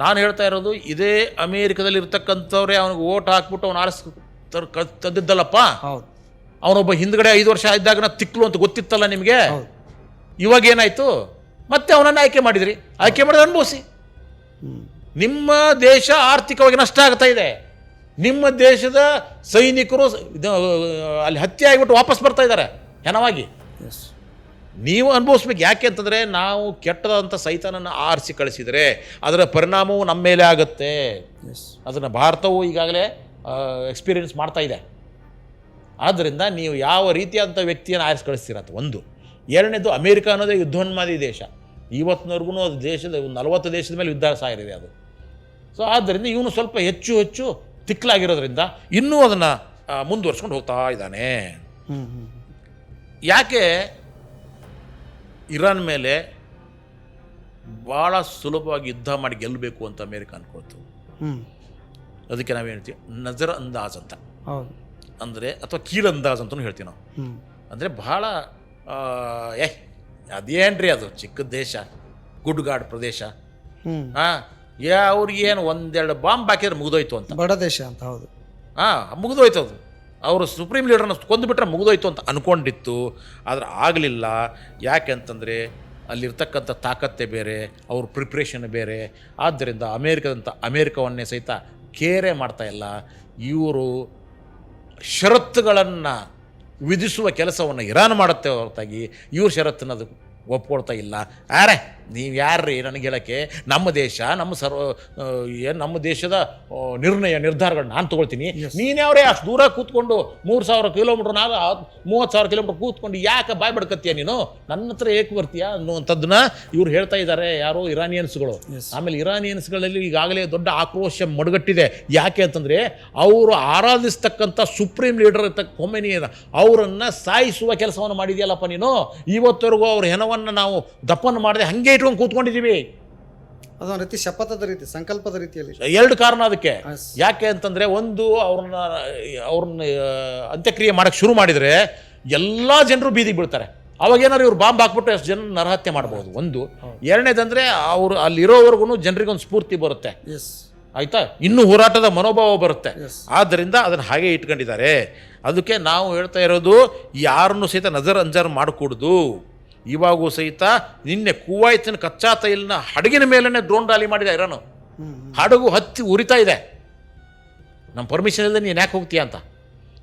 ನಾನು ಹೇಳ್ತಾ ಇರೋದು, ಇದೇ ಅಮೇರಿಕದಲ್ಲಿ ಇರ್ತಕ್ಕಂಥವ್ರೆ ಅವನಿಗೆ ಓಟ್ ಹಾಕ್ಬಿಟ್ಟು ಅವನು ತಂದಿದ್ದಲ್ಲಪ್ಪ. ಅವನೊಬ್ಬ ಹಿಂದ್ಗಡೆ 5 ವರ್ಷ ಇದ್ದಾಗ ತಿಕ್ಲು ಅಂತ ಗೊತ್ತಿತ್ತಲ್ಲ ನಿಮಗೆ. ಇವಾಗ ಏನಾಯಿತು, ಮತ್ತೆ ಅವನನ್ನು ಆಯ್ಕೆ ಮಾಡಿದ್ರಿ. ಆಯ್ಕೆ ಮಾಡಿದ್ರೆ ಅನುಭವಿಸಿ. ನಿಮ್ಮ ದೇಶ ಆರ್ಥಿಕವಾಗಿ ನಷ್ಟ ಆಗ್ತಾ ಇದೆ. ನಿಮ್ಮ ದೇಶದ ಸೈನಿಕರು ಅಲ್ಲಿ ಹತ್ಯೆ ಆಗಿಬಿಟ್ಟು ವಾಪಸ್ ಬರ್ತಾ ಇದ್ದಾರೆ ಹೆಣವಾಗಿ. ನೀವು ಅನುಭವಿಸ್ಬೇಕು. ಯಾಕೆ ಅಂತಂದರೆ, ನಾವು ಕೆಟ್ಟದಂಥ ಸೈತಾನನ್ನು ಆರಿಸಿ ಕಳಿಸಿದರೆ ಅದರ ಪರಿಣಾಮವು ನಮ್ಮ ಮೇಲೆ ಆಗುತ್ತೆ. ಅದನ್ನು ಭಾರತವು ಈಗಾಗಲೇ ಎಕ್ಸ್ಪೀರಿಯನ್ಸ್ ಮಾಡ್ತಾ ಇದೆ. ಆದ್ದರಿಂದ ನೀವು ಯಾವ ರೀತಿಯಾದಂಥ ವ್ಯಕ್ತಿಯನ್ನು ಆರಿಸಿ ಕಳಿಸ್ತೀರಂತ ಒಂದು. ಎರಡನೇದು, ಅಮೇರಿಕ ಅನ್ನೋದೇ ಯುದ್ಧೋನ್ಮಾದಿ ದೇಶ. ಇವತ್ತಿನವರೆಗೂ ಅದು ದೇಶದ 40 ದೇಶದ ಮೇಲೆ ಯುದ್ಧ ಸಾರಿದೆ ಅದು. ಸೊ ಆದ್ದರಿಂದ ಇವನು ಸ್ವಲ್ಪ ಹೆಚ್ಚು ತಿಕ್ಕಲಾಗಿರೋದ್ರಿಂದ ಇನ್ನೂ ಅದನ್ನು ಮುಂದುವರ್ಸ್ಕೊಂಡು ಹೋಗ್ತಾ ಇದ್ದಾನೆ. ಯಾಕೆ ಇರಾನ್ ಮೇಲೆ ಭಾಳ ಸುಲಭವಾಗಿ ಯುದ್ಧ ಮಾಡಿ ಗೆಲ್ಲಬೇಕು ಅಂತ ಅಮೇರಿಕ ಅನ್ಕೊಳ್ತು. ಅದಕ್ಕೆ ನಾವೇನು ಹೇಳ್ತೀವಿ ನಜರ್ ಅಂದಾಜ್ ಅಂತ, ಹೌದು, ಅಂದರೆ ಅಥವಾ ಕೀಲಂದಾಜ್ ಅಂತಲೂ ಹೇಳ್ತೀವಿ ನಾವು. ಅಂದರೆ ಭಾಳ ಅದೇನ್ರಿ ಅದು ಚಿಕ್ಕ ದೇಶ, ಗುಡ್ಗಾಡು ಪ್ರದೇಶ, ಅವ್ರಿಗೇನು ಒಂದೆರಡು ಬಾಂಬ್ ಹಾಕಿದ್ರೆ ಮುಗಿದೋಯ್ತು ಅಂತ, ಬಡ ದೇಶ ಅಂತ. ಹೌದು, ಮುಗಿದೋಯ್ತು ಅದು. ಅವರು ಸುಪ್ರೀಂ ಲೀಡರ್ನ ಕೊಂದುಬಿಟ್ರೆ ಮುಗಿದೋಯ್ತು ಅಂತ ಅಂದ್ಕೊಂಡಿತ್ತು. ಆದರೆ ಆಗಲಿಲ್ಲ. ಯಾಕೆ ಅಂತಂದರೆ ಅಲ್ಲಿರ್ತಕ್ಕಂಥ ತಾಕತ್ತೇ ಬೇರೆ, ಅವ್ರ ಪ್ರಿಪ್ರೇಷನ್ ಬೇರೆ. ಆದ್ದರಿಂದ ಅಮೇರಿಕವನ್ನೇ ಸಹಿತ ಕೇರೆ ಮಾಡ್ತಾಯಿಲ್ಲ. ಇವರು ಷರತ್ತುಗಳನ್ನು ವಿಧಿಸುವ ಕೆಲಸವನ್ನು ಇರಾನ್ ಮಾಡುತ್ತೆ ಹೊರತಾಗಿ ಇವ್ರ ಷರತ್ತನ್ನು ಅದು ಒಪ್ಕೊಳ್ತಾ ಇಲ್ಲ. ನೀವು ಯಾರ್ರಿ ನನಗೆ ಹೇಳೋಕ್ಕೆ? ನಮ್ಮ ದೇಶ, ನಮ್ಮ ದೇಶದ ನಿರ್ಧಾರಗಳನ್ನ ನಾನು ತೊಗೊಳ್ತೀನಿ. ನೀನ್ಯಾವ್ರೇ ಅಷ್ಟು ದೂರ ಕೂತ್ಕೊಂಡು 3,000 ಕಿಲೋಮೀಟ್ರ್ 30,000 ಕಿಲೋಮೀಟ್ರ್ ಕೂತ್ಕೊಂಡು ಯಾಕೆ ಬಾಯ್ ಬಡ್ಕತ್ತೀಯ ನೀನು? ನನ್ನ ಹತ್ರ ಏಕೆ ಬರ್ತೀಯ ಅನ್ನುವಂಥದ್ದನ್ನ ಇವ್ರು ಹೇಳ್ತಾ ಇದ್ದಾರೆ, ಯಾರೋ ಇರಾನಿಯನ್ಸ್ಗಳು. ಆಮೇಲೆ ಇರಾನಿಯನ್ಸ್ಗಳಲ್ಲಿ ಈಗಾಗಲೇ ದೊಡ್ಡ ಆಕ್ರೋಶ ಮಡುಗಟ್ಟಿದೆ. ಯಾಕೆ ಅಂತಂದರೆ ಅವರು ಆರಾಧಿಸ್ತಕ್ಕಂಥ ಸುಪ್ರೀಂ ಲೀಡರ್ ಖೊಮೇನಿ ಅವರನ್ನು ಸಾಯಿಸುವ ಕೆಲಸವನ್ನು ಮಾಡಿದೆಯಲ್ಲಪ್ಪ ನೀನು. ಇವತ್ತವರೆಗೂ ಅವ್ರ ಹೆಣವನ್ನು ನಾವು ದಫನ್ ಮಾಡದೆ ಹಾಗೆ ಇಟ್ಕೊಂಡು ಕೂತ್ಕೊಂಡಿದ್ದೀವಿ. ಅದೊಂದು ರೀತಿ ಶಪಥದ ರೀತಿ, ಸಂಕಲ್ಪದ ರೀತಿಯಲ್ಲಿ. 2 ಕಾರಣ ಅದಕ್ಕೆ. ಯಾಕೆ ಅಂತಂದರೆ, ಒಂದು ಅವ್ರನ್ನ ಅಂತ್ಯಕ್ರಿಯೆ ಮಾಡೋಕ್ಕೆ ಶುರು ಮಾಡಿದರೆ ಎಲ್ಲ ಜನರು ಬೀದಿಗೆ ಬೀಳ್ತಾರೆ. ಅವಾಗೇನಾದ್ರು ಇವ್ರು ಬಾಂಬ್ ಹಾಕ್ಬಿಟ್ಟು ಎಷ್ಟು ಜನ ನರಹತ್ಯೆ ಮಾಡ್ಬೋದು. ಒಂದು. ಎರಡನೇದಂದರೆ ಅವರು ಅಲ್ಲಿರೋವರೆಗೂ ಜನರಿಗೊಂದು ಸ್ಫೂರ್ತಿ ಬರುತ್ತೆ, ಆಯಿತಾ, ಇನ್ನೂ ಹೋರಾಟದ ಮನೋಭಾವ ಬರುತ್ತೆ. ಆದ್ದರಿಂದ ಅದನ್ನು ಹಾಗೆ ಇಟ್ಕೊಂಡಿದ್ದಾರೆ. ಅದಕ್ಕೆ ನಾವು ಹೇಳ್ತಾ ಇರೋದು, ಯಾರನ್ನು ಸಹಿತ ನಜರ್ ಅಂಜಾರ್ ಮಾಡಿಕೊಡ್ದು. ಇವಾಗೂ ಸಹಿತ ನಿನ್ನೆ ಕುವೈತಿನ ಕಚ್ಚಾ ತೈಲಿನ ಹಡಗಿನ ಮೇಲೇ ಡ್ರೋನ್ ದಾಳಿ ಮಾಡಿದೆ ಇರಾನು. ಹಡಗು ಹತ್ತಿ ಉರಿತಾ ಇದೆ. ನಮ್ಮ ಪರ್ಮಿಷನ್ ಇಲ್ಲದೆ ನೀನು ಯಾಕೆ ಹೋಗ್ತೀಯ ಅಂತ.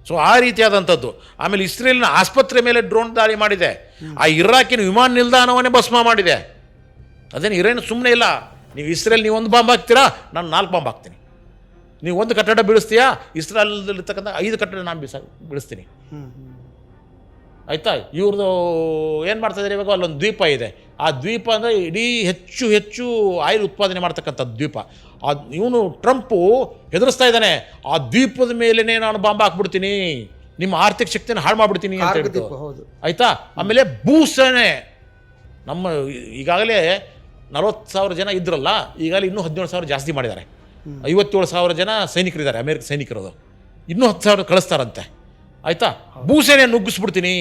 ಸೊ ಆ ರೀತಿಯಾದಂಥದ್ದು. ಆಮೇಲೆ ಇಸ್ರೇಲಿನ ಆಸ್ಪತ್ರೆ ಮೇಲೆ ಡ್ರೋನ್ ದಾಳಿ ಮಾಡಿದೆ. ಆ ಇರಾಕಿನ ವಿಮಾನ ನಿಲ್ದಾಣವನ್ನೇ ಭಸ್ಮ ಮಾಡಿದೆ. ಅದೇನು ಇರಾನ್ ಸುಮ್ಮನೆ ಇಲ್ಲ. ನೀವು ಇಸ್ರೇಲ್ ನೀವು 1 ಬಾಂಬ್ ಹಾಕ್ತೀರಾ, ನಾನು 4 ಬಾಂಬ್ ಹಾಕ್ತೀನಿ. ನೀವು 1 ಕಟ್ಟಡ ಬೀಳಿಸ್ತೀಯಾ, ಇಸ್ರೇಲಲ್ಲಿರ್ತಕ್ಕಂಥ 5 ಕಟ್ಟಡ ನಾನು ಬೀಳಿಸ್ತೀನಿ. ಆಯಿತಾ. ಇವ್ರದ್ದು ಏನು ಮಾಡ್ತಾಯಿದ್ದಾರೆ ಇವಾಗ, ಅಲ್ಲೊಂದು ದ್ವೀಪ ಇದೆ. ಆ ದ್ವೀಪ ಅಂದರೆ ಇಡೀ ಹೆಚ್ಚು ಆಯಿಲ್ ಉತ್ಪಾದನೆ ಮಾಡ್ತಕ್ಕಂಥ ದ್ವೀಪ. ಇವನು ಟ್ರಂಪು ಹೆದರಿಸ್ತಾ ಇದ್ದಾನೆ, ಆ ದ್ವೀಪದ ಮೇಲೇ ನಾನು ಬಾಂಬ್ ಹಾಕ್ಬಿಡ್ತೀನಿ, ನಿಮ್ಮ ಆರ್ಥಿಕ ಶಕ್ತಿಯನ್ನು ಹಾಳು ಮಾಡಿಬಿಡ್ತೀನಿ ಅಂತ ಹೇಳ್ಬಿಟ್ಟು. ಆಯಿತಾ. ಆಮೇಲೆ ಭೂಸೇನೆ, ನಮ್ಮ ಈಗಾಗಲೇ 40,000 ಜನ ಇದ್ರಲ್ಲ, ಈಗಾಗಲೇ ಇನ್ನೂ 17,000 ಜಾಸ್ತಿ ಮಾಡಿದ್ದಾರೆ. 57,000 ಜನ ಸೈನಿಕರಿದ್ದಾರೆ, ಅಮೇರಿಕ ಸೈನಿಕರದು. ಇನ್ನೂ 10,000 ಕಳಿಸ್ತಾರಂತೆ. ಆಯಿತಾ. ಭೂಸೇನೆ ನುಗ್ಗಿಸ್ಬಿಡ್ತೀನಿ.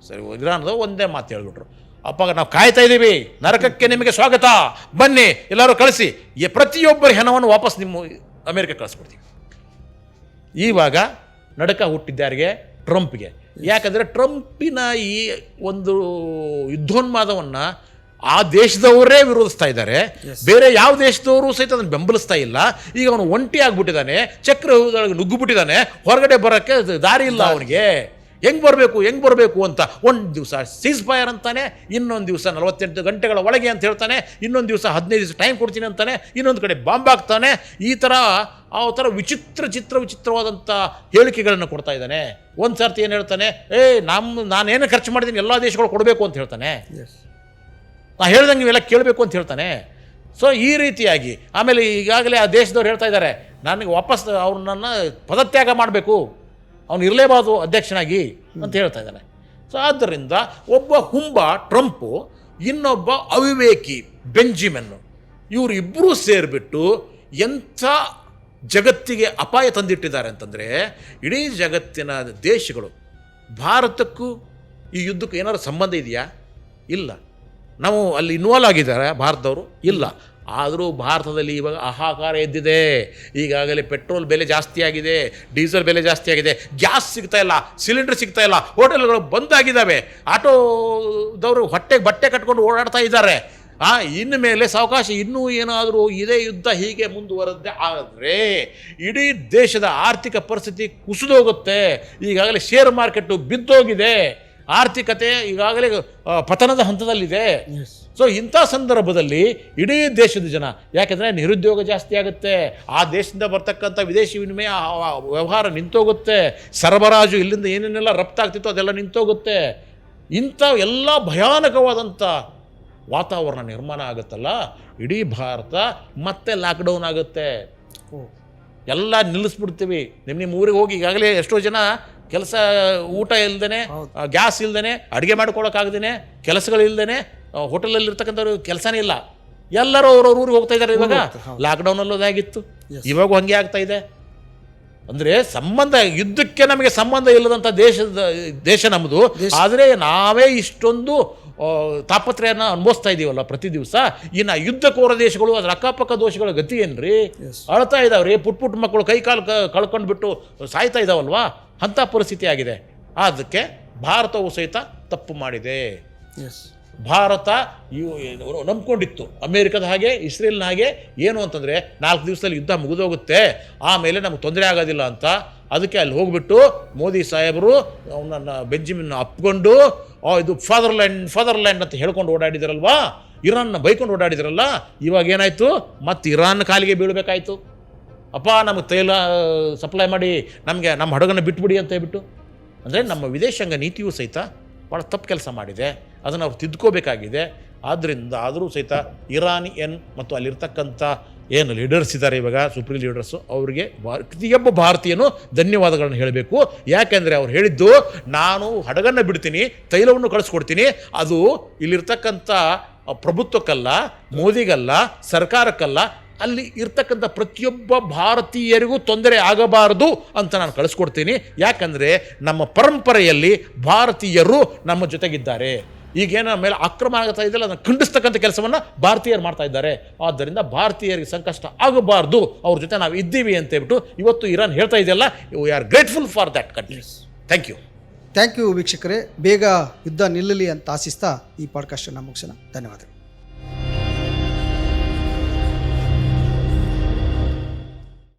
ಸರಿ, ಇರಾನ್ದು ಒಂದೇ ಮಾತು ಹೇಳ್ಬಿಟ್ರು, ಅಪ್ಪ ನಾವು ಕಾಯ್ತಾ ಇದ್ದೀವಿ, ನರಕಕ್ಕೆ ನಿಮಗೆ ಸ್ವಾಗತ, ಬನ್ನಿ ಎಲ್ಲರೂ ಕಳಿಸಿ, ಪ್ರತಿಯೊಬ್ಬರ ಹೆಣವನ್ನು ವಾಪಸ್ ನಿಮ್ಮ ಅಮೇರಿಕ ಕಳಿಸ್ಬಿಡ್ತೀವಿ. ಇವಾಗ ನಡಕ ಹುಟ್ಟಿದ್ದಾರಿಗೆ ಟ್ರಂಪ್ಗೆ. ಯಾಕಂದರೆ ಟ್ರಂಪಿನ ಈ ಒಂದು ಯುದ್ಧೋನ್ಮಾದವನ್ನು ಆ ದೇಶದವರೇ ವಿರೋಧಿಸ್ತಾ ಇದ್ದಾರೆ. ಬೇರೆ ಯಾವ ದೇಶದವರು ಸಹಿತ ಅದನ್ನು ಬೆಂಬಲಿಸ್ತಾ ಇಲ್ಲ. ಈಗ ಅವನು ಒಂಟಿ ಆಗ್ಬಿಟ್ಟಿದ್ದಾನೆ, ಚಕ್ರದೊಳಗೆ ನುಗ್ಗಿಬಿಟ್ಟಿದ್ದಾನೆ, ಹೊರಗಡೆ ಬರೋಕ್ಕೆ ದಾರಿ ಇಲ್ಲ ಅವನಿಗೆ. ಹೆಂಗೆ ಬರಬೇಕು ಅಂತ. ಒಂದು ದಿವಸ ಸೀಸ್ ಫೈರ್ ಅಂತಾನೆ, ಇನ್ನೊಂದು ದಿವಸ 48 ಗಂಟೆಗಳ ಒಳಗೆ ಅಂತ ಹೇಳ್ತಾನೆ, ಇನ್ನೊಂದು ದಿವಸ 15 ದಿವಸ ಟೈಮ್ ಕೊಡ್ತೀನಿ ಅಂತಾನೆ, ಇನ್ನೊಂದು ಕಡೆ ಬಾಂಬ್ ಹಾಕ್ತಾನೆ. ಈ ಥರ ವಿಚಿತ್ರವಾದಂಥ ಹೇಳಿಕೆಗಳನ್ನು ಕೊಡ್ತಾ ಇದ್ದಾನೆ. ಒಂದು ಸರ್ತಿ ಏನು ಹೇಳ್ತಾನೆ, ನಾನೇನು ಖರ್ಚು ಮಾಡಿದ್ದೀನಿ ಎಲ್ಲ ದೇಶಗಳು ಕೊಡಬೇಕು ಅಂತ ಹೇಳ್ತಾನೆ. ನಾನು ಹೇಳ್ದಂಗೆ ನೀವೆಲ್ಲ ಕೇಳಬೇಕು ಅಂತ ಹೇಳ್ತಾನೆ. ಸೊ ಈ ರೀತಿಯಾಗಿ ಆಮೇಲೆ ಈಗಾಗಲೇ ಆ ದೇಶದವ್ರು ಹೇಳ್ತಾ ಇದ್ದಾರೆ, ನನಗೆ ವಾಪಸ್ ಅವ್ರನ್ನ ಪದತ್ಯಾಗ ಮಾಡಬೇಕು, ಅವನು ಇರಲೇಬಾರ್ದು ಅಧ್ಯಕ್ಷನಾಗಿ ಅಂತ ಹೇಳ್ತಾ ಇದ್ದಾನೆ. ಸೊ ಆದ್ದರಿಂದ ಒಬ್ಬ ಹುಂಬ ಟ್ರಂಪು, ಇನ್ನೊಬ್ಬ ಅವಿವೇಕಿ ಬೆಂಜಿಮೆನ್ನು, ಇವರು ಇಬ್ಬರೂ ಸೇರಿಬಿಟ್ಟು ಎಂಥ ಜಗತ್ತಿಗೆ ಅಪಾಯ ತಂದಿಟ್ಟಿದ್ದಾರೆ ಅಂತಂದರೆ, ಇಡೀ ಜಗತ್ತಿನ ದೇಶಗಳು, ಭಾರತಕ್ಕೂ ಈ ಯುದ್ಧಕ್ಕೂ ಏನಾದ್ರು ಸಂಬಂಧ ಇದೆಯಾ? ಇಲ್ಲ. ನಾವು ಅಲ್ಲಿ ಇನ್ವಾಲ್ವ್ ಆಗಿದ್ದಾರೆ ಭಾರತದವರು? ಇಲ್ಲ. ಆದರೂ ಭಾರತದಲ್ಲಿ ಇವಾಗ ಹಾಹಾಕಾರ ಎದ್ದಿದೆ. ಈಗಾಗಲೇ ಪೆಟ್ರೋಲ್ ಬೆಲೆ ಜಾಸ್ತಿ ಆಗಿದೆ, ಡೀಸೆಲ್ ಬೆಲೆ ಜಾಸ್ತಿ ಆಗಿದೆ, ಗ್ಯಾಸ್ ಸಿಗ್ತಾ ಇಲ್ಲ, ಸಿಲಿಂಡರ್ ಸಿಗ್ತಾ ಇಲ್ಲ, ಹೋಟೆಲ್ಗಳು ಬಂದಾಗಿದ್ದಾವೆ, ಆಟೋದವರು ಹೊಟ್ಟೆಗೆ ಬಟ್ಟೆ ಕಟ್ಕೊಂಡು ಓಡಾಡ್ತಾ ಇದ್ದಾರೆ. ಇನ್ನು ಮೇಲೆ ಸಾವಕಾಶ ಇನ್ನೂ ಏನಾದರೂ ಇದೇ ಯುದ್ಧ ಹೀಗೆ ಮುಂದುವರೆದೇ ಆದರೆ ಇಡೀ ದೇಶದ ಆರ್ಥಿಕ ಪರಿಸ್ಥಿತಿ ಕುಸಿದೋಗುತ್ತೆ. ಈಗಾಗಲೇ ಶೇರ್ ಮಾರ್ಕೆಟು ಬಿದ್ದೋಗಿದೆ, ಆರ್ಥಿಕತೆ ಈಗಾಗಲೇ ಪತನದ ಹಂತದಲ್ಲಿದೆ. ಸೊ ಇಂಥ ಸಂದರ್ಭದಲ್ಲಿ ಇಡೀ ದೇಶದ ಜನ, ಯಾಕೆಂದರೆ ನಿರುದ್ಯೋಗ ಜಾಸ್ತಿ ಆಗುತ್ತೆ, ಆ ದೇಶದಿಂದ ಬರ್ತಕ್ಕಂಥ ವಿದೇಶಿ ವಿನಿಮಯ ವ್ಯವಹಾರ ನಿಂತೋಗುತ್ತೆ, ಸರಬರಾಜು ಇಲ್ಲಿಂದ ಏನೇನೆಲ್ಲ ರಫ್ತಾಗ್ತಿತ್ತೋ ಅದೆಲ್ಲ ನಿಂತೋಗುತ್ತೆ. ಇಂಥ ಎಲ್ಲ ಭಯಾನಕವಾದಂಥ ವಾತಾವರಣ ನಿರ್ಮಾಣ ಆಗುತ್ತಲ್ಲ, ಇಡೀ ಭಾರತ ಮತ್ತೆ ಲಾಕ್ಡೌನ್ ಆಗುತ್ತೆ. ಎಲ್ಲ ನಿಲ್ಲಿಸ್ಬಿಡ್ತೀವಿ. ನಿಮ್ಮ ಊರಿಗೆ ಹೋಗಿ ಈಗಾಗಲೇ ಎಷ್ಟೋ ಜನ ಕೆಲಸ, ಊಟ ಇಲ್ದೇ, ಗ್ಯಾಸ್ ಇಲ್ದೇ, ಅಡುಗೆ ಮಾಡ್ಕೊಳಕ್ಕಾಗ್ದೇ, ಕೆಲಸಗಳಿಲ್ದೇ, ಹೋಟೆಲಲ್ಲಿರ್ತಕ್ಕಂಥವ್ರು ಕೆಲಸನೇ ಇಲ್ಲ, ಎಲ್ಲರೂ ಅವ್ರವ್ರ ಊರಿಗೆ ಹೋಗ್ತಾ ಇದ್ದಾರೆ. ಇವಾಗ ಲಾಕ್ಡೌನಲ್ಲೂ ಅದಾಗಿತ್ತು, ಇವಾಗೂ ಹಂಗೆ ಆಗ್ತಾ ಇದೆ. ಅಂದರೆ ಸಂಬಂಧ, ಯುದ್ಧಕ್ಕೆ ನಮಗೆ ಸಂಬಂಧ ಇಲ್ಲದಂಥ ದೇಶ ನಮ್ಮದು. ಆದರೆ ನಾವೇ ಇಷ್ಟೊಂದು ತಾಪತ್ರಯನ ಅನುಭವಿಸ್ತಾ ಇದ್ದೀವಲ್ಲ ಪ್ರತಿ ದಿವಸ. ಇನ್ನು ಯುದ್ಧಕೋರ ದೇಶಗಳು, ಅದರ ಅಕ್ಕಪಕ್ಕ ದೋಷಗಳ ಗತಿ ಏನ್ರಿ? ಅಳ್ತಾ ಇದ್ದಾವ್ರಿ, ಪುಟ್ ಮಕ್ಕಳು ಕೈ ಕಾಲು ಕಳ್ಕೊಂಡು ಬಿಟ್ಟು ಸಾಯ್ತಾ ಇದ್ದಾವಲ್ವಾ, ಅಂಥ ಪರಿಸ್ಥಿತಿ ಆಗಿದೆ. ಅದಕ್ಕೆ ಭಾರತವು ಸಹಿತ ತಪ್ಪು ಮಾಡಿದೆ. ಭಾರತ ನಂಬ್ಕೊಂಡಿತ್ತು ಅಮೇರಿಕದ ಹಾಗೆ, ಇಸ್ರೇಲ್ನ ಹಾಗೆ, ಏನು ಅಂತಂದರೆ 4 ದಿವಸದಲ್ಲಿ ಯುದ್ಧ ಮುಗಿದೋಗುತ್ತೆ, ಆಮೇಲೆ ನಮಗೆ ತೊಂದರೆ ಆಗೋದಿಲ್ಲ ಅಂತ. ಅದಕ್ಕೆ ಅಲ್ಲಿ ಹೋಗ್ಬಿಟ್ಟು ಮೋದಿ ಸಾಹೇಬರು ಅವನನ್ನು ಬೆಂಜಮಿನ್ ಅಪ್ಕೊಂಡು ಇದು ಫಾದರ್ಲ್ಯಾಂಡ್ ಅಂತ ಹೇಳ್ಕೊಂಡು ಓಡಾಡಿದಾರಲ್ವಾ, ಇರಾನ್ನ ಬೈಕೊಂಡು ಓಡಾಡಿದ್ರಲ್ಲ. ಇವಾಗ ಏನಾಯಿತು, ಮತ್ತು ಇರಾನ್ ಕಾಲಿಗೆ ಬೀಳಬೇಕಾಯ್ತು. ಅಪ್ಪ ನಮಗೆ ತೈಲ ಸಪ್ಲೈ ಮಾಡಿ ನಮಗೆ ನಮ್ಮ ಹಡಗನ್ನು ಬಿಟ್ಬಿಡಿ ಅಂತ ಹೇಳ್ಬಿಟ್ಟು. ಅಂದರೆ ನಮ್ಮ ವಿದೇಶಾಂಗ ನೀತಿಯೂ ಸಹಿತ ಭಾಳ ತಪ್ಪು ಕೆಲಸ ಮಾಡಿದೆ, ಅದನ್ನು ಅವ್ರು ತಿದ್ಕೋಬೇಕಾಗಿದೆ. ಆದ್ದರಿಂದ ಆದರೂ ಸಹಿತ ಇರಾನಿಯನ್ ಮತ್ತು ಅಲ್ಲಿರ್ತಕ್ಕಂಥ ಏನು ಲೀಡರ್ಸ್ ಇದ್ದಾರೆ ಇವಾಗ, ಸುಪ್ರೀಂ ಲೀಡರ್ಸು, ಅವರಿಗೆ ಪ್ರತಿಯೊಬ್ಬ ಭಾರತೀಯನು ಧನ್ಯವಾದಗಳನ್ನು ಹೇಳಬೇಕು. ಯಾಕೆಂದರೆ ಅವ್ರು ಹೇಳಿದ್ದು, ನಾನು ಹಡಗನ್ನು ಬಿಡ್ತೀನಿ, ತೈಲವನ್ನು ಕಳಿಸ್ಕೊಡ್ತೀನಿ, ಅದು ಇಲ್ಲಿರ್ತಕ್ಕಂಥ ಪ್ರಭುತ್ವಕ್ಕಲ್ಲ, ಮೋದಿಗಲ್ಲ, ಸರ್ಕಾರಕ್ಕಲ್ಲ, ಅಲ್ಲಿ ಇರ್ತಕ್ಕಂಥ ಪ್ರತಿಯೊಬ್ಬ ಭಾರತೀಯರಿಗೂ ತೊಂದರೆ ಆಗಬಾರದು ಅಂತ ನಾನು ಕಳಿಸ್ಕೊಡ್ತೀನಿ. ಯಾಕಂದರೆ ನಮ್ಮ ಪರಂಪರೆಯಲ್ಲಿ ಭಾರತೀಯರು ನಮ್ಮ ಜೊತೆಗಿದ್ದಾರೆ. ಈಗೇನ ಮೇಲೆ ಆಕ್ರಮಣ ಆಗ್ತಾ ಇದೆಯಲ್ಲ, ಅದನ್ನು ಖಂಡಿಸ್ತಕ್ಕಂಥ ಕೆಲಸವನ್ನು ಭಾರತೀಯರು ಮಾಡ್ತಾ ಇದ್ದಾರೆ. ಆದ್ದರಿಂದ ಭಾರತೀಯರಿಗೆ ಸಂಕಷ್ಟ ಆಗಬಾರ್ದು, ಅವ್ರ ಜೊತೆ ನಾವು ಇದ್ದೀವಿ ಅಂತ ಹೇಳ್ಬಿಟ್ಟು ಇವತ್ತು ಇರಾನ್ ಹೇಳ್ತಾ ಇದೆಯಲ್ಲ, we are grateful for that countries. Thank you ವೀಕ್ಷಕರೇ. ಬೇಗ ಯುದ್ಧ ನಿಲ್ಲಲಿ ಅಂತ ಆಶಿಸ್ತಾ ಈ ಪಾಡ್ಕಾಸ್ಟನ್ನು ಮುಗಿಸೋಣ. ಧನ್ಯವಾದಗಳು.